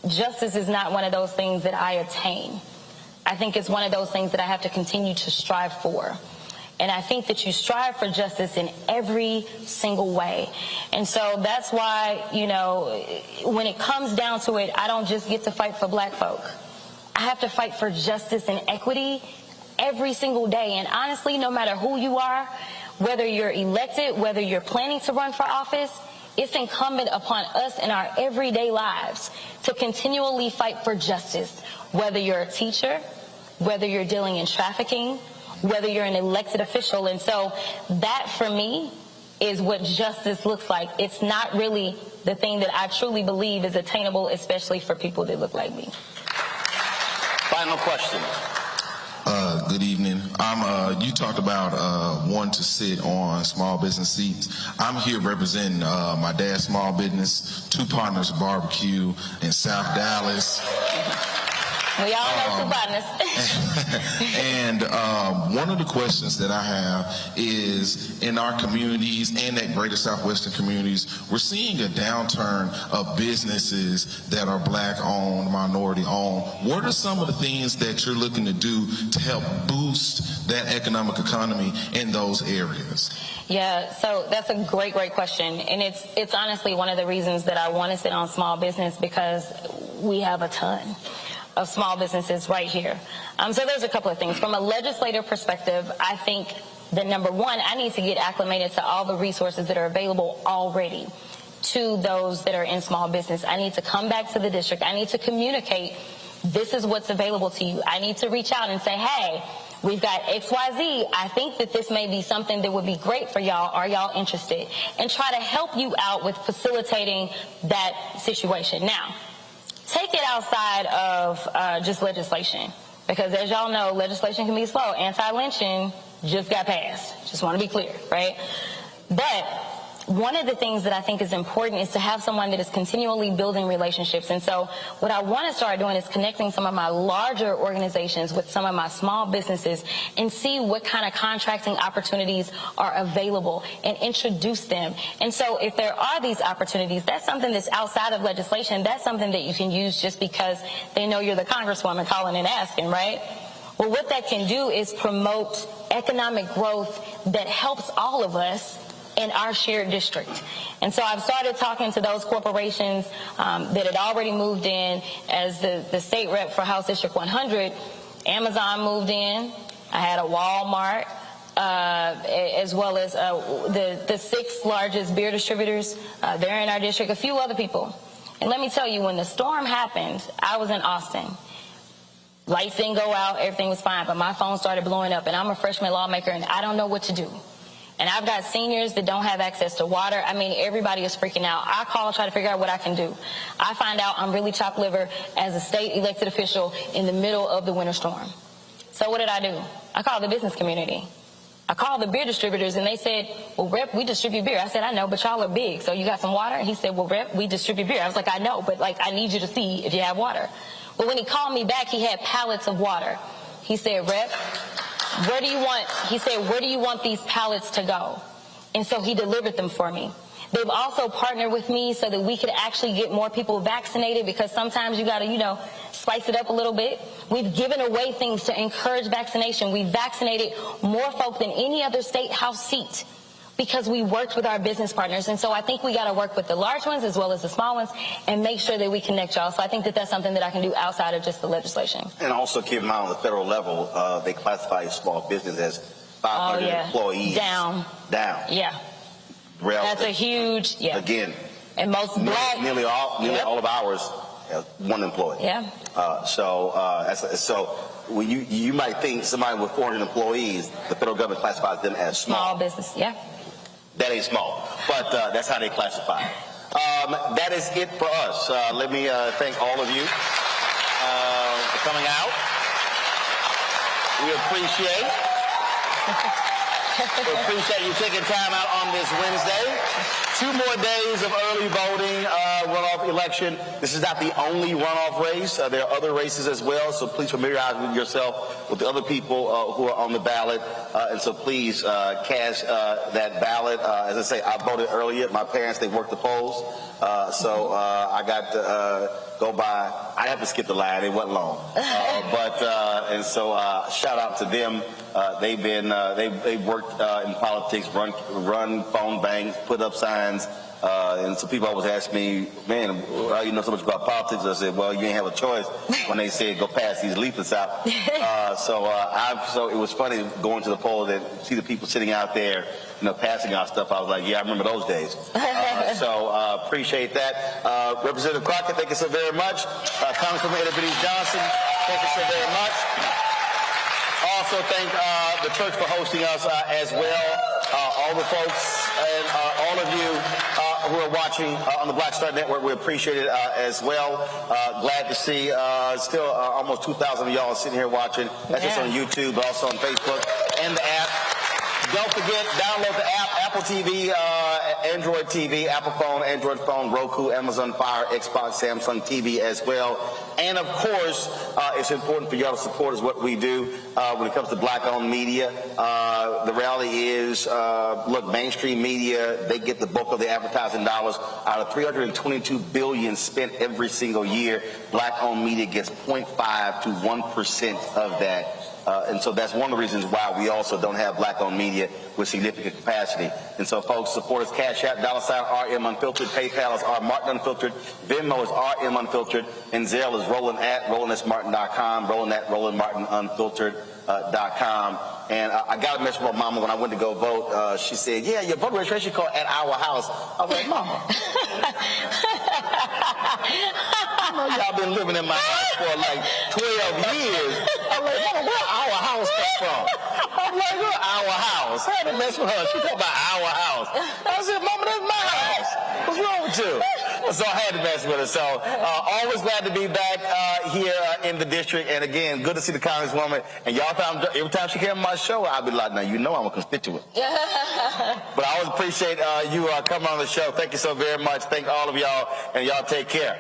[SPEAKER 5] justice is not one of those things that I attain. I think it's one of those things that I have to continue to strive for. And I think that you strive for justice in every single way. And so that's why, you know, when it comes down to it, I don't just get to fight for black folk. I have to fight for justice and equity every single day. And honestly, no matter who you are, whether you're elected, whether you're planning to run for office, it's incumbent upon us in our everyday lives to continually fight for justice, whether you're a teacher, whether you're dealing in trafficking, whether you're an elected official. And so that, for me, is what justice looks like. It's not really the thing that I truly believe is attainable, especially for people that look like me.
[SPEAKER 1] Final question.
[SPEAKER 13] Good evening. You talked about wanting to sit on small business seats. I'm here representing my dad's small business, Two Partners Barbecue in South Dallas.
[SPEAKER 5] We all know Two Partners.
[SPEAKER 13] And one of the questions that I have is, in our communities and at greater Southwestern communities, we're seeing a downturn of businesses that are black-owned, minority-owned. What are some of the things that you're looking to do to help boost that economic economy in those areas?
[SPEAKER 5] Yeah, so that's a great question. And it's honestly one of the reasons that I want to sit on small business, because we have a ton of small businesses right here. So there's a couple of things. From a legislative perspective, I think that number one, I need to get acclimated to all the resources that are available already to those that are in small business. I need to come back to the district. I need to communicate, this is what's available to you. I need to reach out and say, hey, we've got XYZ. I think that this may be something that would be great for y'all. Are y'all interested? And try to help you out with facilitating that situation. Now, take it outside of just legislation, because as y'all know, legislation can be slow. Anti-lynching just got passed. Just want to be clear, right? But one of the things that I think is important is to have someone that is continually building relationships. And so what I want to start doing is connecting some of my larger organizations with some of my small businesses and see what kind of contracting opportunities are available and introduce them. And so if there are these opportunities, that's something that's outside of legislation. That's something that you can use just because they know you're the congresswoman calling and asking, right? Well, what that can do is promote economic growth that helps all of us in our shared district. And so I've started talking to those corporations that had already moved in. As the state rep for House District 100, Amazon moved in. I had a Walmart, as well as the 6 largest beer distributors. They're in our district, a few other people. And let me tell you, when the storm happened, I was in Austin. Lights didn't go out, everything was fine, but my phone started blowing up, and I'm a freshman lawmaker, and I don't know what to do. And I've got seniors that don't have access to water. I mean, everybody is freaking out. I call, try to figure out what I can do. I find out I'm really chopped liver as a state elected official in the middle of the winter storm. So what did I do? I called the business community. I called the beer distributors, and they said, well, Rep, we distribute beer. I said, I know, but y'all are big, so you got some water? And he said, well, Rep, we distribute beer. I was like, I know, but like, I need you to see if you have water. Well, when he called me back, he had pallets of water. He said, Rep, where do you want these pallets to go? And so he delivered them for me. They've also partnered with me so that we could actually get more people vaccinated, because sometimes you got to, spice it up a little bit. We've given away things to encourage vaccination. We've vaccinated more folk than any other state house seat because we worked with our business partners. And so I think we got to work with the large ones as well as the small ones and make sure that we connect y'all. So I think that that's something that I can do outside of just the legislation.
[SPEAKER 1] And also keep in mind, on the federal level, they classify small business as 500 employees. Down.
[SPEAKER 5] Yeah. That's a huge,
[SPEAKER 1] Again.
[SPEAKER 5] And most black.
[SPEAKER 1] Nearly all of ours have one employee.
[SPEAKER 5] Yeah.
[SPEAKER 1] So when you might think somebody with 400 employees, the federal government classifies them as small.
[SPEAKER 5] Small business, yeah.
[SPEAKER 1] That ain't small, but that's how they classify. That is it for us. Let me thank all of you for coming out. We appreciate you taking time out on this Wednesday. 2 more days of early voting, runoff election. This is not the only runoff race. There are other races as well, so please familiarize yourself with the other people who are on the ballot. And so please cast that ballot. As I say, I voted earlier. My parents, they worked the polls. So I got to go by. I have to skip the line. It wasn't long. And so shout out to them. They've worked in politics, run phone banks, put up signs. And so people always ask me, man, why you know so much about politics? I said, well, you ain't have a choice when they said go pass these leaflets out. So it was funny going to the polls and see the people sitting out there, passing out stuff. I was like, yeah, I remember those days. Appreciate that. Representative Crockett, thank you so very much. Congresswoman Bernice Johnson, thank you so very much. Also thank the church for hosting us as well. All the folks and all of you who are watching on the Black Star Network, we appreciate it as well. Glad to see still almost 2,000 of y'all sitting here watching. That's just on YouTube, but also on Facebook and the app. Don't forget, download the app, Apple TV, Android TV, Apple phone, Android phone, Roku, Amazon Fire, Xbox, Samsung TV as well. And of course, it's important for y'all to support us what we do when it comes to black-owned media. The reality is, look, mainstream media, they get the bulk of the advertising dollars. Out of $322 billion spent every single year, black-owned media gets 0.5 to 1% of that. And so that's one of the reasons why we also don't have black-owned media with significant capacity. And so, folks, support us. Cash App, $RM Unfiltered. PayPal is R Martin Unfiltered. Venmo is RM Unfiltered. And Zelle is Roland at RolandSMartin.com. Roland at RolandMartinUnfiltered.com. And I got a message from my mama when I went to go vote. She said, yeah, your voter registration card at our house. I was like, Mama. Y'all been living in my house for like 12 years. I'm like, Mama, where our house come from?
[SPEAKER 14] I'm like, look, our house. I had to mess with her. She talking about our house. I said, Mama, that's my house. What's wrong with you? So I had to mess with her. So always glad to be back here in the district. And again, good to see the Congresswoman. And y'all, every time she came on my show, I'll be like, now you know I'm a constituent. But I always appreciate you coming on the show. Thank you so very much. Thank all of y'all, and y'all take care.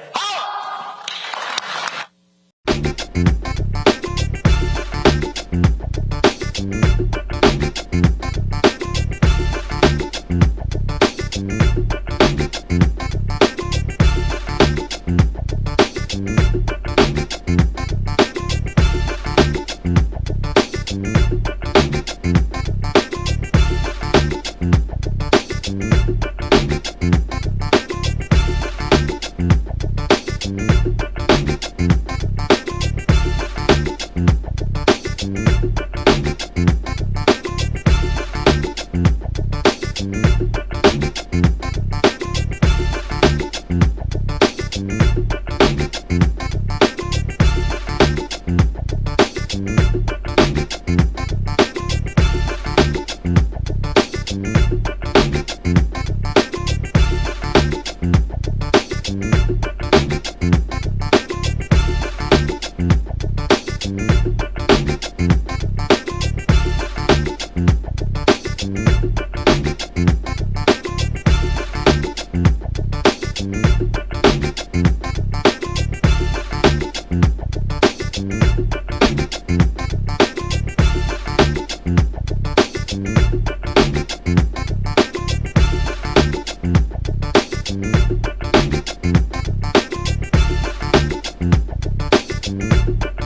[SPEAKER 15] Thank you.